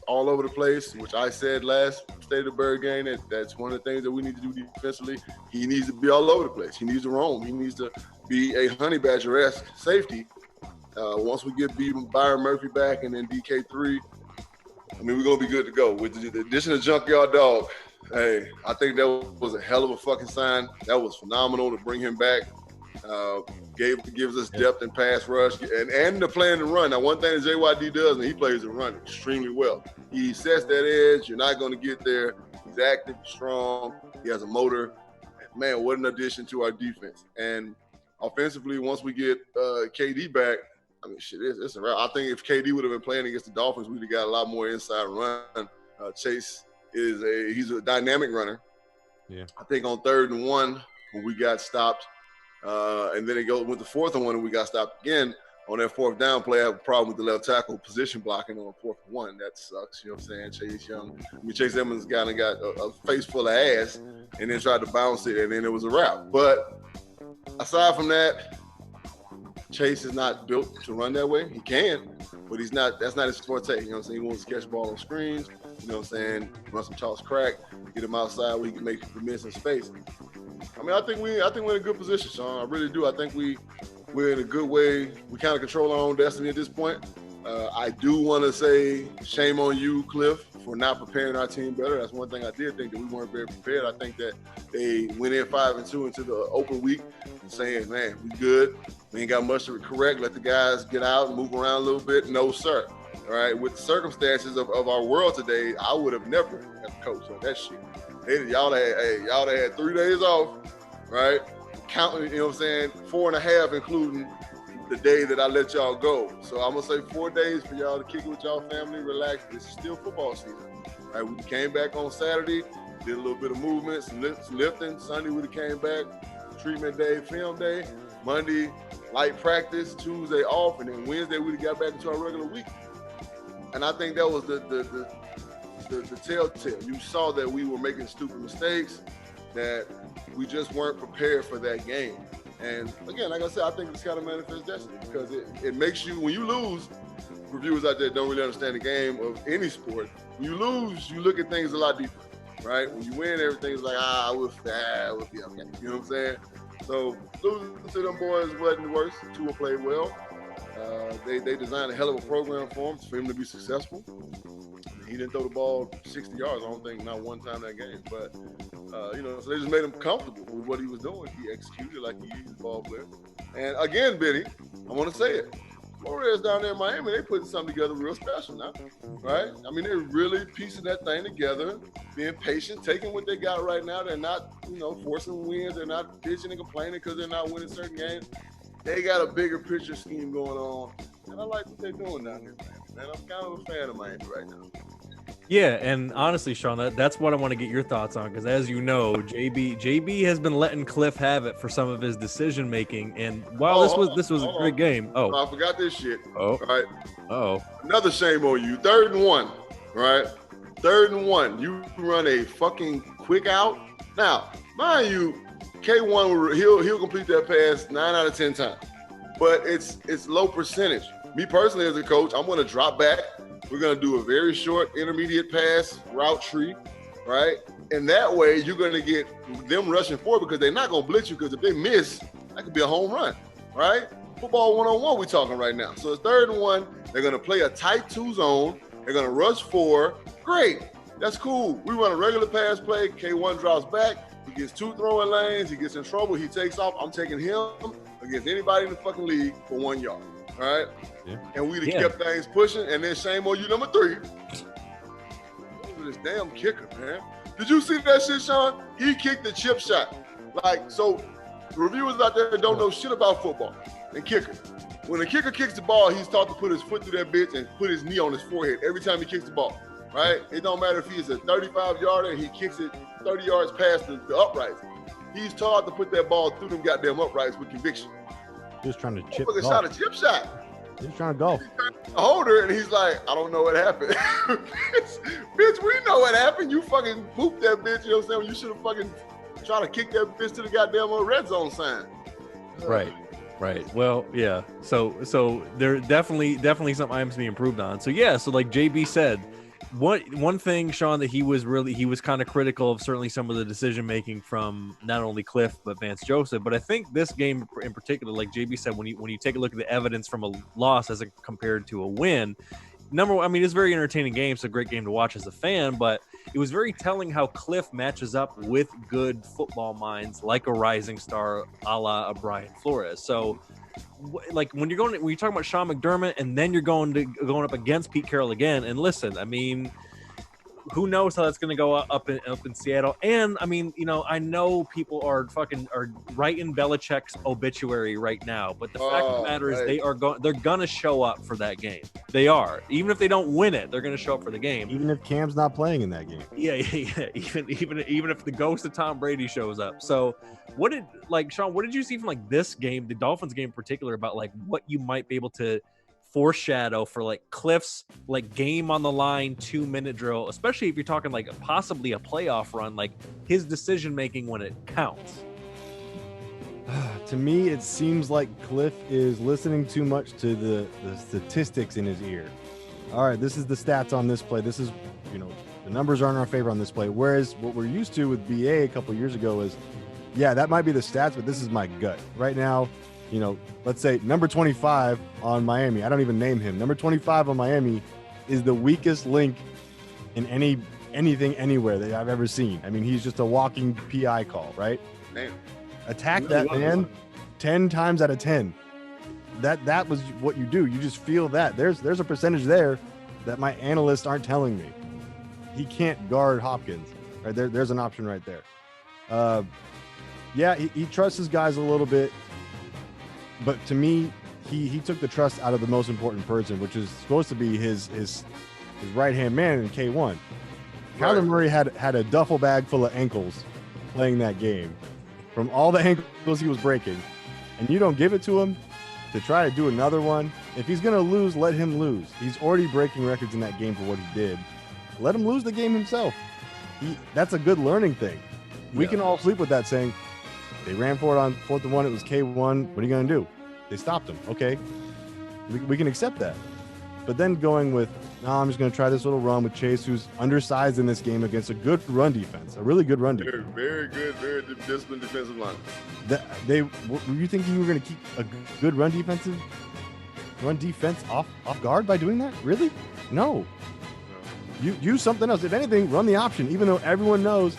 all over the place, which I said last State of Birdgang that's one of the things that we need to do defensively. He needs to be all over the place. He needs to roam. He needs to be a Honey Badger-esque safety. Once we get Byron Murphy back and then DK3, I mean, we're going to be good to go. With the addition of Junkyard Dog, hey, I think that was a hell of a fucking sign. That was phenomenal to bring him back. Gives us depth and pass rush and the plan to run. Now, one thing that JYD does, and he plays the run extremely well. He sets that edge. You're not going to get there. He's active, strong. He has a motor. Man, what an addition to our defense. And offensively, once we get KD back, I mean, shit, it's a wrap. I think if KD would have been playing against the Dolphins, we'd have got a lot more inside run. Chase he's a dynamic runner. Yeah. I think on 3rd and 1 when we got stopped, and then it went to 4th and 1 and we got stopped again. On that 4th down play, I have a problem with the left tackle position blocking on 4th and 1. That sucks, you know what I'm saying? Chase Young. I mean, Chase Edmonds got a face full of ass, and then tried to bounce it, and then it was a wrap. But aside from that, Chase is not built to run that way. He can, but he's not. That's not his forte. You know what I'm saying? He wants to catch the ball on screens. You know what I'm saying? Run some toss crack, get him outside where he can make people miss in space. I mean, I think we're in a good position, Sean. I really do. I think we're in a good way. We kind of control our own destiny at this point. I do want to say shame on you, Cliff, for not preparing our team better. That's one thing I did think, that we weren't very prepared. I think that they went in 5-2 into the open week saying, man, we good. We ain't got much to correct. Let the guys get out and move around a little bit. No, sir. All right. With the circumstances of our world today, I would have never as a coach on that shit. Y'all had 3 days off, right? Counting, you know what I'm saying, 4.5, including the day that I let y'all go. So I'm gonna say 4 days for y'all to kick it with y'all family, relax. This is still football season. All right, we came back on Saturday, did a little bit of movement, some lifting. Sunday we came back, treatment day, film day. Monday, light practice. Tuesday off, and then Wednesday we got back into our regular week. And I think that was the telltale. You saw that we were making stupid mistakes, that we just weren't prepared for that game. And again, like I said, I think it's kind of manifest destiny, because it makes you, when you lose, reviewers out there don't really understand the game of any sport. When you lose, you look at things a lot deeper, right? When you win, everything's like, we'll be okay. You know what I'm saying? So losing to them boys wasn't the worst. Tua played well. They designed a hell of a program for him to be successful. He didn't throw the ball 60 yards, I don't think, not one time that game. But, so they just made him comfortable with what he was doing. He executed like he used the ball player. And again, Benny, I want to say it. Flores down there in Miami, they putting something together real special now, right? I mean, they're really piecing that thing together, being patient, taking what they got right now. They're not, forcing wins. They're not bitching and complaining because they're not winning certain games. They got a bigger picture scheme going on. And I like what they're doing down here, man. I'm kind of a fan of Miami right now. Yeah, and honestly, Sean, that's what I want to get your thoughts on, because as you know, JB has been letting Cliff have it for some of his decision making, and while this was a great game. Oh, I forgot this shit. Oh, all right. Oh, another shame on you. 3rd and 1, right? 3rd and 1. You run a fucking quick out. Now, mind you, K1 he'll complete that pass 9 out of 10 times, but it's low percentage. Me personally, as a coach, I'm going to drop back. We're going to do a very short intermediate pass route tree, right? And that way you're going to get them rushing forward, because they're not going to blitz you, because if they miss, that could be a home run, right? Football 1-on-1 we're talking right now. So it's 3rd and 1. They're going to play a tight 2 zone. They're going to rush 4. Great. That's cool. We run a regular pass play. K1 drops back. He gets 2 throwing lanes. He gets in trouble. He takes off. I'm taking him against anybody in the fucking league for 1 yard. All right? Yeah. And we'd have kept things pushing. And then shame on you, number 3. Over this damn kicker, man. Did you see that shit, Sean? He kicked the chip shot. So reviewers out there don't know shit about football and kicker. When the kicker kicks the ball, he's taught to put his foot through that bitch and put his knee on his forehead every time he kicks the ball, right? It don't matter if he's a 35-yarder and he kicks it 30 yards past the uprights. He's taught to put that ball through them goddamn uprights with conviction. Just trying to chip golf. Shot a chip shot. He's trying to golf. A holder, and he's like, I don't know what happened. Bitch, we know what happened. You fucking pooped that bitch, you know what I'm saying? You should have fucking tried to kick that bitch to the goddamn red zone sign. Right. Well, yeah. So there definitely something items to be improved on. So yeah, so like JB said, one thing, Sean, that he was kind of critical of, certainly some of the decision making from not only Cliff but Vance Joseph. But I think this game in particular, like JB said, when you take a look at the evidence from a loss as compared to a win, number one, I mean, it's a very entertaining game. It's a great game to watch as a fan, but it was very telling how Cliff matches up with good football minds like a rising star a la Brian Flores. So like when you're talking about Sean McDermott and then you're going up against Pete Carroll again, and listen, I mean, who knows how that's going to go up in Seattle. And I mean, I know people are writing Belichick's obituary right now, but the fact of the matter is they're going to show up for that game. They are. Even if they don't win it, they're going to show up for the game. Even if Cam's not playing in that game. Yeah. Even if the ghost of Tom Brady shows up. So Sean, what did you see from like this game, the Dolphins game in particular, about like what you might be able to foreshadow for like Cliff's like game on the line 2-minute drill, especially if you're talking like possibly a playoff run, like his decision making when it counts? To me, it seems like Cliff is listening too much to the statistics in his ear. All right, this is the stats on this play. This is, you know, the numbers aren't in our favor on this play. Whereas what we're used to with BA a couple years ago is, yeah, that might be the stats, but this is my gut. Right now, you know, let's say number 25 on Miami. I don't even name him. Number 25 on Miami is the weakest link in anything anywhere that I've ever seen. I mean, he's just a walking PI call, right? Damn. Attack that man 10 times out of 10. That was what you do. You just feel that. There's a percentage there that my analysts aren't telling me. He can't guard Hopkins. Right there. There's an option right there. Yeah, he trusts his guys a little bit. But to me, he took the trust out of the most important person, which is supposed to be his right-hand man in K1. Kyler Murray had a duffel bag full of ankles playing that game from all the ankles he was breaking, and you don't give it to him to try to do another one. If he's going to lose, let him lose. He's already breaking records in that game for what he did. Let him lose the game himself. That's a good learning thing. We can all sleep with that, saying they ran for it on 4th and 1. It was K1. What are you going to do? They stopped him. Okay. We can accept that. But then going with, no, I'm just going to try this little run with Chase, who's undersized in this game against a good run defense, a really good run defense. Very good, very disciplined defensive line. Were you thinking you were going to keep a good run defense off guard by doing that? Really? No. You use something else. If anything, run the option, even though everyone knows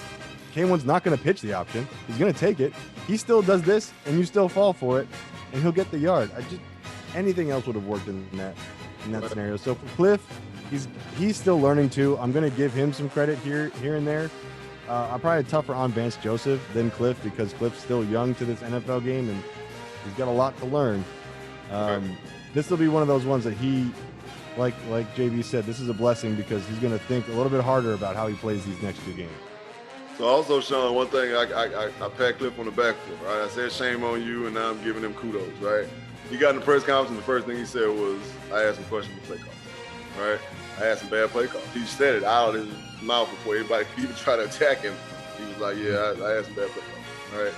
K1's not going to pitch the option. He's going to take it. He still does this, and you still fall for it, and he'll get the yard. Anything else would have worked in that scenario. So for Cliff, he's still learning too. I'm going to give him some credit here and there. I'm probably tougher on Vance Joseph than Cliff because Cliff's still young to this NFL game, and he's got a lot to learn. This will be one of those ones that he, like JB said, this is a blessing because he's going to think a little bit harder about how he plays these next two games. So also, Sean, one thing I pat Cliff on the back for, right? I said shame on you, and now I'm giving him kudos, right? He got in the press conference, and the first thing he said was, I asked him questions for play calls, right? I asked him bad play calls. He said it out of his mouth before anybody could even try to attack him. He was like, yeah, I asked him bad play calls, right?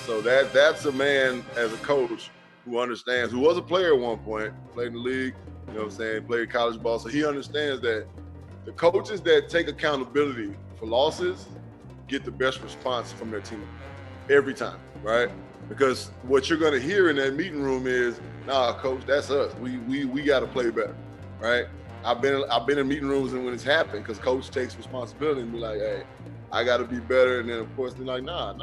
So that's a man as a coach who understands, who was a player at one point, played in the league, you know what I'm saying, played college ball. So he understands that the coaches that take accountability for losses get the best response from their team every time, right? Because what you're going to hear in that meeting room is, nah, coach, that's us. We got to play better, right? I've been in meeting rooms and when it's happened, because coach takes responsibility and be like, hey, I got to be better. And then of course they're like, nah.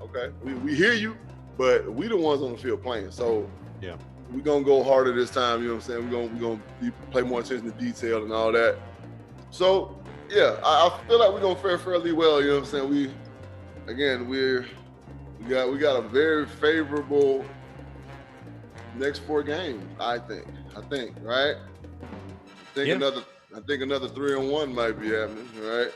Okay, we hear you, but we the ones on the field playing. So yeah, we're gonna go harder this time. You know what I'm saying? We're gonna play more attention to detail and all that. So yeah, I feel like we're gonna fare fairly well. You know what I'm saying? We got a very favorable next 4 games. I think, right? I think another 3-1 might be happening, right?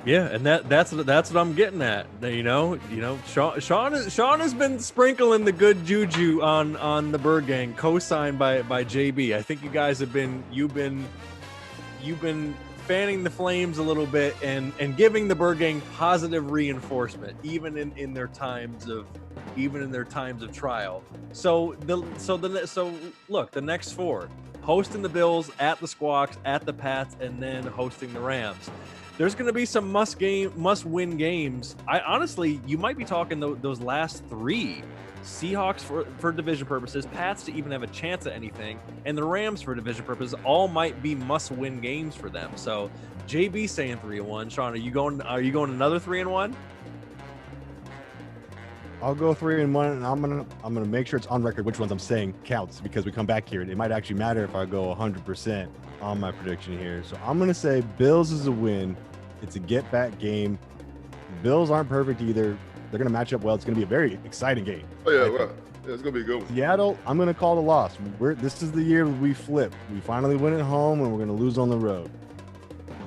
Yeah, and that's what I'm getting at. You know, Sean has been sprinkling the good juju on the Birdgang, co-signed by JB. I think you guys have been fanning the flames a little bit and giving the Birdgang positive reinforcement, even in their times of trial. So look, the next 4, hosting the Bills, at the Squawks, at the Pats, and then hosting the Rams. There's going to be some must-win games. Honestly, you might be talking those last 3. Seahawks for division purposes, Pats to even have a chance at anything, and the Rams for division purposes all might be must-win games for them. So JB saying 3-1. Sean, are you going another 3-1? I'll go 3-1, and I'm gonna make sure it's on record which ones I'm saying counts, because we come back here. It might actually matter if I go 100% on my prediction here. So I'm gonna say Bills is a win. It's a get-back game. Bills aren't perfect either. They're gonna match up well. It's gonna be a very exciting game. Oh yeah, well, yeah, it's gonna be a good one. Seattle, I'm gonna call the loss. This is the year we flip. We finally win at home, and we're gonna lose on the road.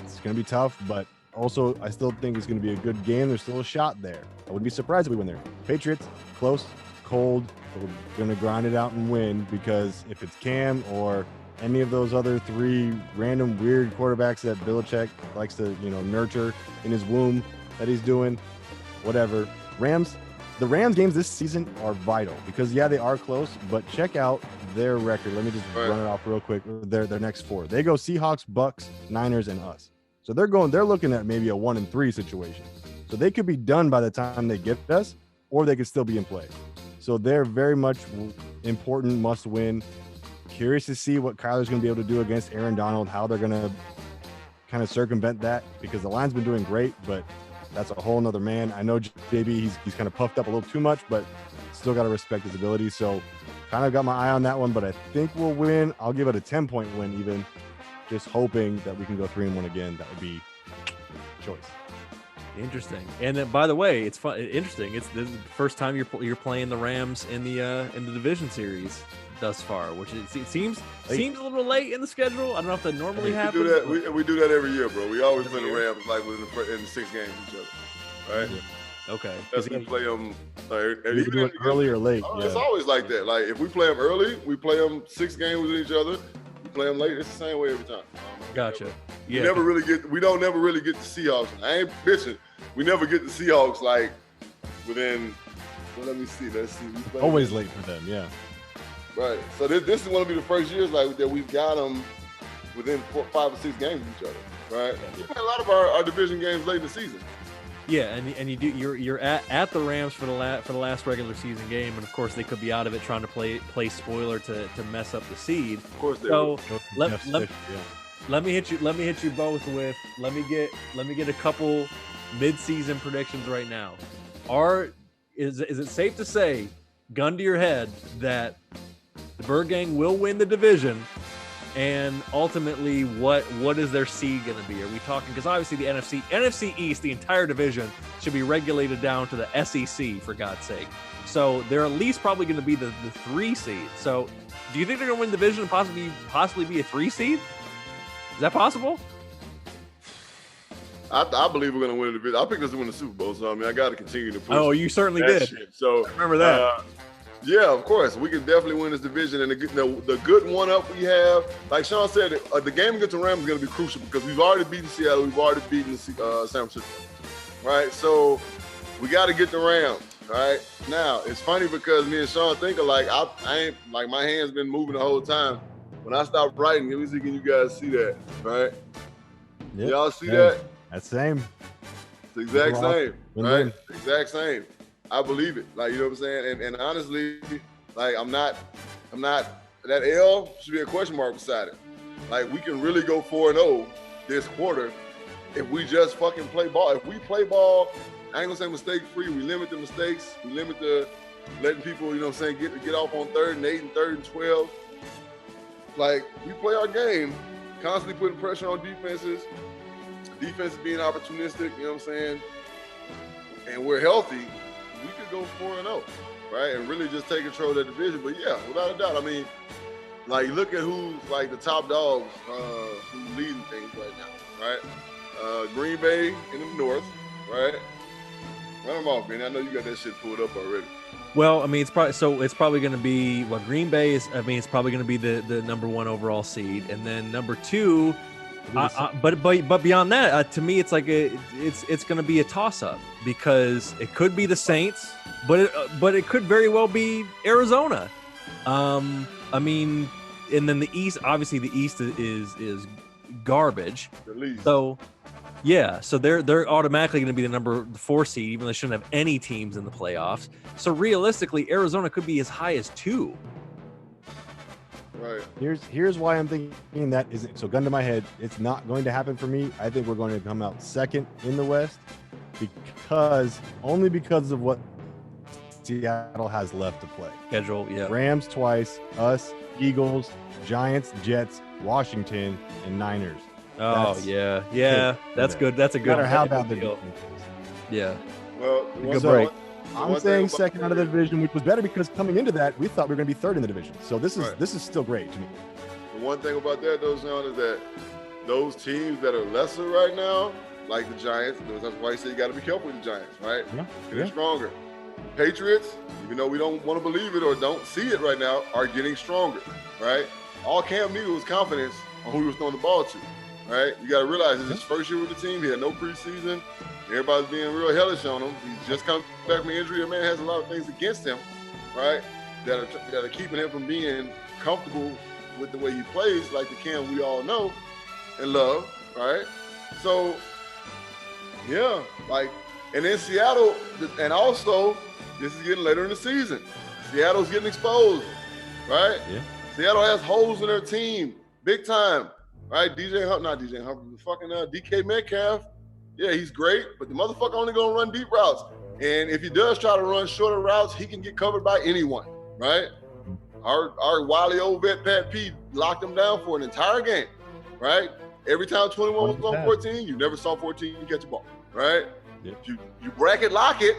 It's gonna be tough, but also I still think it's gonna be a good game. There's still a shot there. I wouldn't be surprised if we win there. Patriots, close cold, but we're going to grind it out and win, because if it's Cam or any of those other 3 random weird quarterbacks that Belichick likes to, nurture in his womb that he's doing, whatever. The Rams games this season are vital because, yeah, they are close, but check out their record. Let me just run it off real quick. Their next 4. They go Seahawks, Bucks, Niners, and us. So they're looking at maybe a 1-3 situation. So they could be done by the time they get us, or they could still be in play. So they're very much important, must win. Curious to see what Kyler's going to be able to do against Aaron Donald, how they're going to kind of circumvent that, because the line's been doing great, but that's a whole nother man. I know JB, he's kind of puffed up a little too much, but still got to respect his ability. So kind of got my eye on that one, but I think we'll win. I'll give it a 10-point win even, just hoping that we can go 3-1 again. That would be choice. Interesting. And then, by the way, it's fun. Interesting. This is the first time you're playing the Rams in the division series thus far, which it seems a little late in the schedule. I don't know if that normally happens. We do that every year, bro. We always play the Rams like in the 6 games each other, right? Yeah. Okay. That's we play them. We can do it early or late. It's always like that. Like if we play them early, we play them 6 games with each other. We play them late. It's the same way every time. Gotcha. Yeah. We don't never really get the Seahawks. I ain't bitching. We never get the Seahawks like within. Well, let me see. Let's see. Always late for them. Yeah. Right. So this is going to be the first years like that we've got them within 5 or 6 games of each other. Right. We play a lot of our division games late in the season. Yeah, and you're at the Rams for the last regular season game, and of course they could be out of it trying to play spoiler to mess up the seed. Of course they so will. Let me hit you both with let me get a couple mid-season predictions right now. Is it safe to say, gun to your head, that the Birdgang will win the division? And ultimately, what is their seed going to be? Are we talking, because obviously the NFC East, the entire division should be regulated down to the SEC, for God's sake. So they're at least probably going to be the 3 seed. So do you think they're going to win the division and possibly be a 3 seed? Is that possible? I believe we're going to win the division. I picked us to win the Super Bowl, so I mean I got to continue to push. Oh, you certainly did. Shit. So I remember that. Yeah, of course. We can definitely win this division. And the good one-up we have, like Sean said, the game against the Rams is going to be crucial because we've already beaten Seattle. We've already beaten San Francisco. Right? So we got to get the Rams. Right? Now, it's funny because me and Sean think alike. I ain't, like, my hand's been moving the whole time. When I stopped writing, let me see, can you guys see that? Right? Yep. Y'all see that? That's same. It's the exact same. Win-win. Right? Exact same. I believe it. Like, you know what I'm saying? And honestly, like, I'm not, that L should be a question mark beside it. Like, we can really go 4-0 this quarter if we just fucking play ball. If we play ball, I ain't gonna say mistake free. We limit the mistakes. We limit the letting people, you know what I'm saying, get off on 3rd and 8 and 3rd and 12. Like, we play our game, constantly putting pressure on defenses. Defense being opportunistic, you know what I'm saying? And we're healthy. We could go 4-0, right? And really just take control of that division. But yeah, without a doubt, I mean, like, look at who's like the top dogs who's leading things right now, right? Green Bay in the north, right? Run them off, man. I know you got that shit pulled up already. Well, I mean, it's probably going to be what Green Bay is. I mean, it's probably going to be the number 1 overall seed, and then number 2. But beyond that, to me, it's like it's going to be a toss-up because it could be the Saints, but it could very well be Arizona. I mean, and then the East, obviously the East is garbage. So yeah, so they're automatically going to be the number 4 seed, even though they shouldn't have any teams in the playoffs. So realistically, Arizona could be as high as 2. Right. Here's why I'm thinking that isn't so. Gun to my head, it's not going to happen for me. I think we're going to come out 2nd in the West because of what Seattle has left to play. Schedule, yeah. Rams twice, us, Eagles, Giants, Jets, Washington, and Niners. Oh, yeah. That's good. That's a good. No matter how bad the deal. Yeah. Well, good break. I'm saying 2nd out of the division, which was better because coming into that, we thought we were going to be 3rd in the division. So this is still great to me. The one thing about that, though, Sean, is that those teams that are lesser right now, like the Giants, that's why I say you got to be careful with the Giants, right? Yeah. They're stronger. Patriots, even though we don't want to believe it or don't see it right now, are getting stronger, right? All Cam needed was confidence on who he was throwing the ball to, right? You got to realize it's his first year with the team. He had no preseason. Everybody's being real hellish on him. He's just come back from injury. The man has a lot of things against him, right, that are keeping him from being comfortable with the way he plays, like the Cam we all know and love, right? So, yeah, like, and then Seattle, and also, this is getting later in the season. Seattle's getting exposed, right? Yeah. Seattle has holes in their team, big time, right? DK Metcalf, yeah, he's great, but the motherfucker only gonna run deep routes. And if he does try to run shorter routes, he can get covered by anyone, right? Our wily old vet Pat P locked him down for an entire game, right? Every time 21 was on 14, you never saw 14 catch a ball, right? Yeah. You bracket lock it,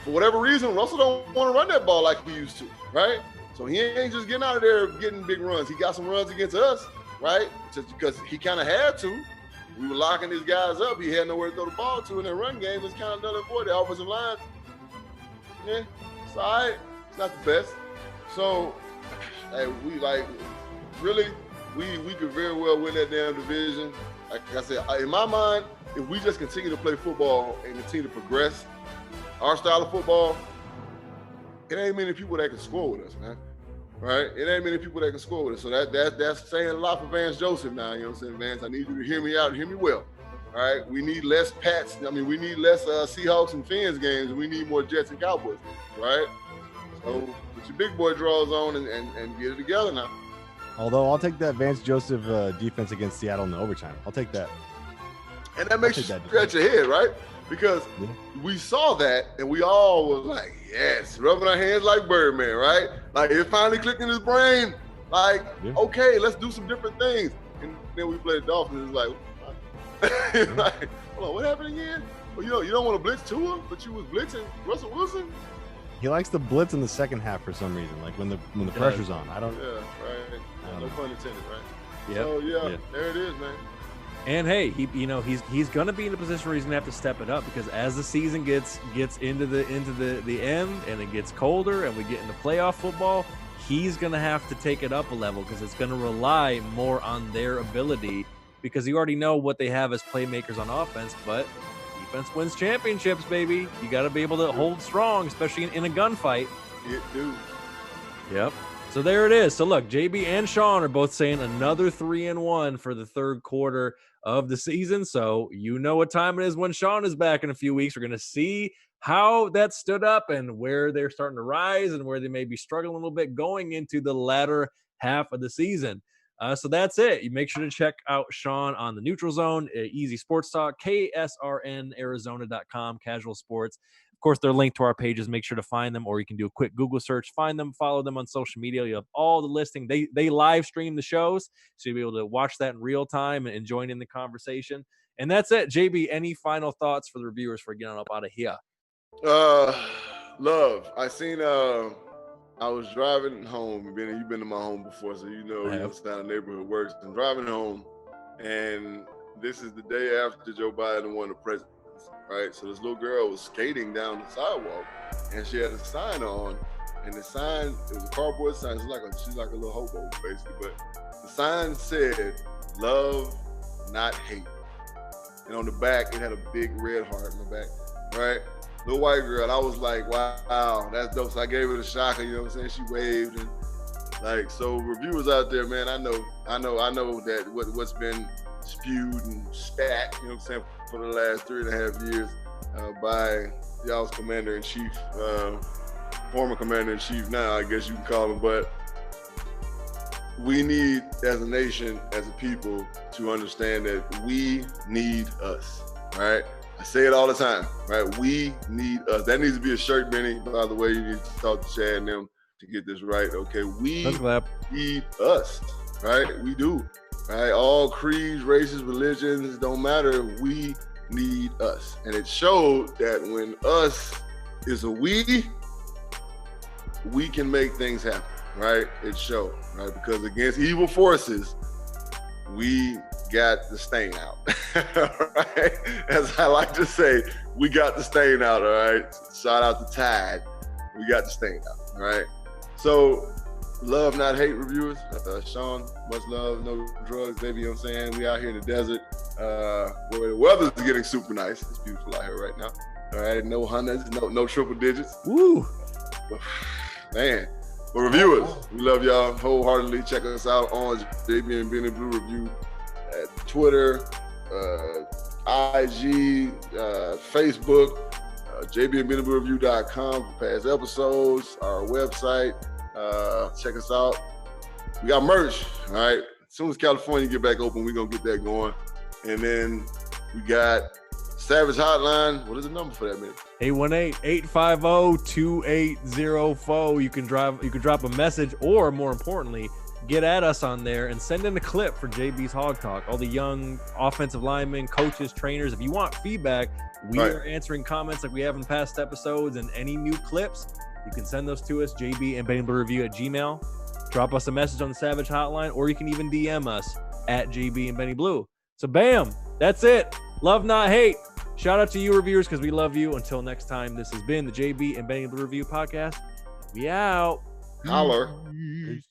for whatever reason, Russell don't want to run that ball like he used to, right? So he ain't just getting out of there getting big runs. He got some runs against us, right? Just because he kind of had to. We were locking these guys up. He had nowhere to throw the ball to in that run game. It's kind of null and void. The offensive line, yeah, it's all right. It's not the best. So, hey, we could very well win that damn division. Like I said, in my mind, if we just continue to play football and continue to progress our style of football, it ain't many people that can score with us, man. Right? It ain't many people that can score with us. So that's saying a lot for Vance Joseph now. You know what I'm saying, Vance? I need you to hear me out and hear me well. All right? We need less Pats. I mean, we need less Seahawks and Fins games, and we need more Jets and Cowboys games, right? So put your big boy draws on and get it together now. Although I'll take that Vance Joseph defense against Seattle in the overtime. I'll take that. And that makes you scratch your head, right? Because we saw that and we all was like, yes, rubbing our hands like Birdman, right? Like it finally clicked in his brain. Like, okay, let's do some different things. And then we played the Dolphins. It's like, like, hold on, what happened again? Well, you don't want to blitz to him, but you was blitzing Russell Wilson. He likes the blitz in the second half for some reason, like when the pressure's on. I don't. Yeah, right. No pun intended, right? Yep. So there it is, man. And hey, he's gonna be in a position where he's gonna have to step it up, because as the season gets into the end and it gets colder and we get into playoff football, he's gonna have to take it up a level, because it's gonna rely more on their ability, because you already know what they have as playmakers on offense, but defense wins championships, baby. You got to be able to hold strong, especially in a gunfight. It do. Yep. So there it is. So look, JB and Sean are both saying another 3-1 for the third quarter of the season. So you know what time it is when Sean is back in a few weeks. We're going to see how that stood up and where they're starting to rise and where they may be struggling a little bit going into the latter half of the season. So that's it. You make sure to check out Sean on the Neutral Zone, Easy Sports Talk, KSRNArizona.com, Casual Sports. Of course, they're linked to our pages. Make sure to find them, or you can do a quick Google search, find them, follow them on social media. You have all the listing. They live stream the shows, so you'll be able to watch that in real time and join in the conversation. And that's it. JB, any final thoughts for the reviewers for getting up out of here? Love. I was driving home. You've been to my home before, so you know how the neighborhood works. I'm driving home, and this is the day after Joe Biden won the presidency, right? So this little girl was skating down the sidewalk, and she had a sign on, and the sign, it was a cardboard sign. She's like a little hobo, basically, but the sign said, "Love, not hate." And on the back, it had a big red heart in the back, right? Little white girl, I was like, wow, that's dope. So I gave it a shocker, you know what I'm saying? She waved, and like, so reviewers out there, man, I know that what's been spewed and spat, you know what I'm saying, for the last 3.5 years by y'all's commander-in-chief, former commander-in-chief now, I guess you can call him, but we need, as a nation, as a people, to understand that we need us, right? I say it all the time, right? We need us. That needs to be a shirt, Benny. By the way, you need to talk to Chad and them to get this right, okay? We need us, right? We do, right? All creeds, races, religions, don't matter. We need us. And it showed that when us is a we can make things happen, right? It showed, right? Because against evil forces, we got the stain out. Right? As I like to say, we got the stain out, all right? Shout out to Tide. We got the stain out, all right? So, love, not hate reviewers. Sean, much love, no drugs, baby, you know what I'm saying? We out here in the desert where the weather's getting super nice. It's beautiful out here right now. All right, no hundreds, no triple digits. Woo! Man. But reviewers, we love y'all wholeheartedly. Check us out on JB and Benny Blue Review at Twitter, IG, Facebook, jbandbennyblue.com for past episodes, our website. Check us out. We got merch, all right? As soon as California get back open, we're going to get that going. And then we got Savage Hotline. What is the number for that, man? 818-850-2804. You can drop a message, or more importantly, get at us on there and send in a clip for JB's Hog Talk. All the young offensive linemen, coaches, trainers. If you want feedback, we are answering comments like we have in past episodes, and any new clips, you can send those to us, JB and Benny Blue Review at Gmail. Drop us a message on the Savage Hotline, or you can even DM us at JB and Benny Blue. So bam, that's it. Love, not hate. Shout out to you reviewers because we love you. Until next time, this has been the JB and Benny Blue Review podcast. We out. Holler. Peace.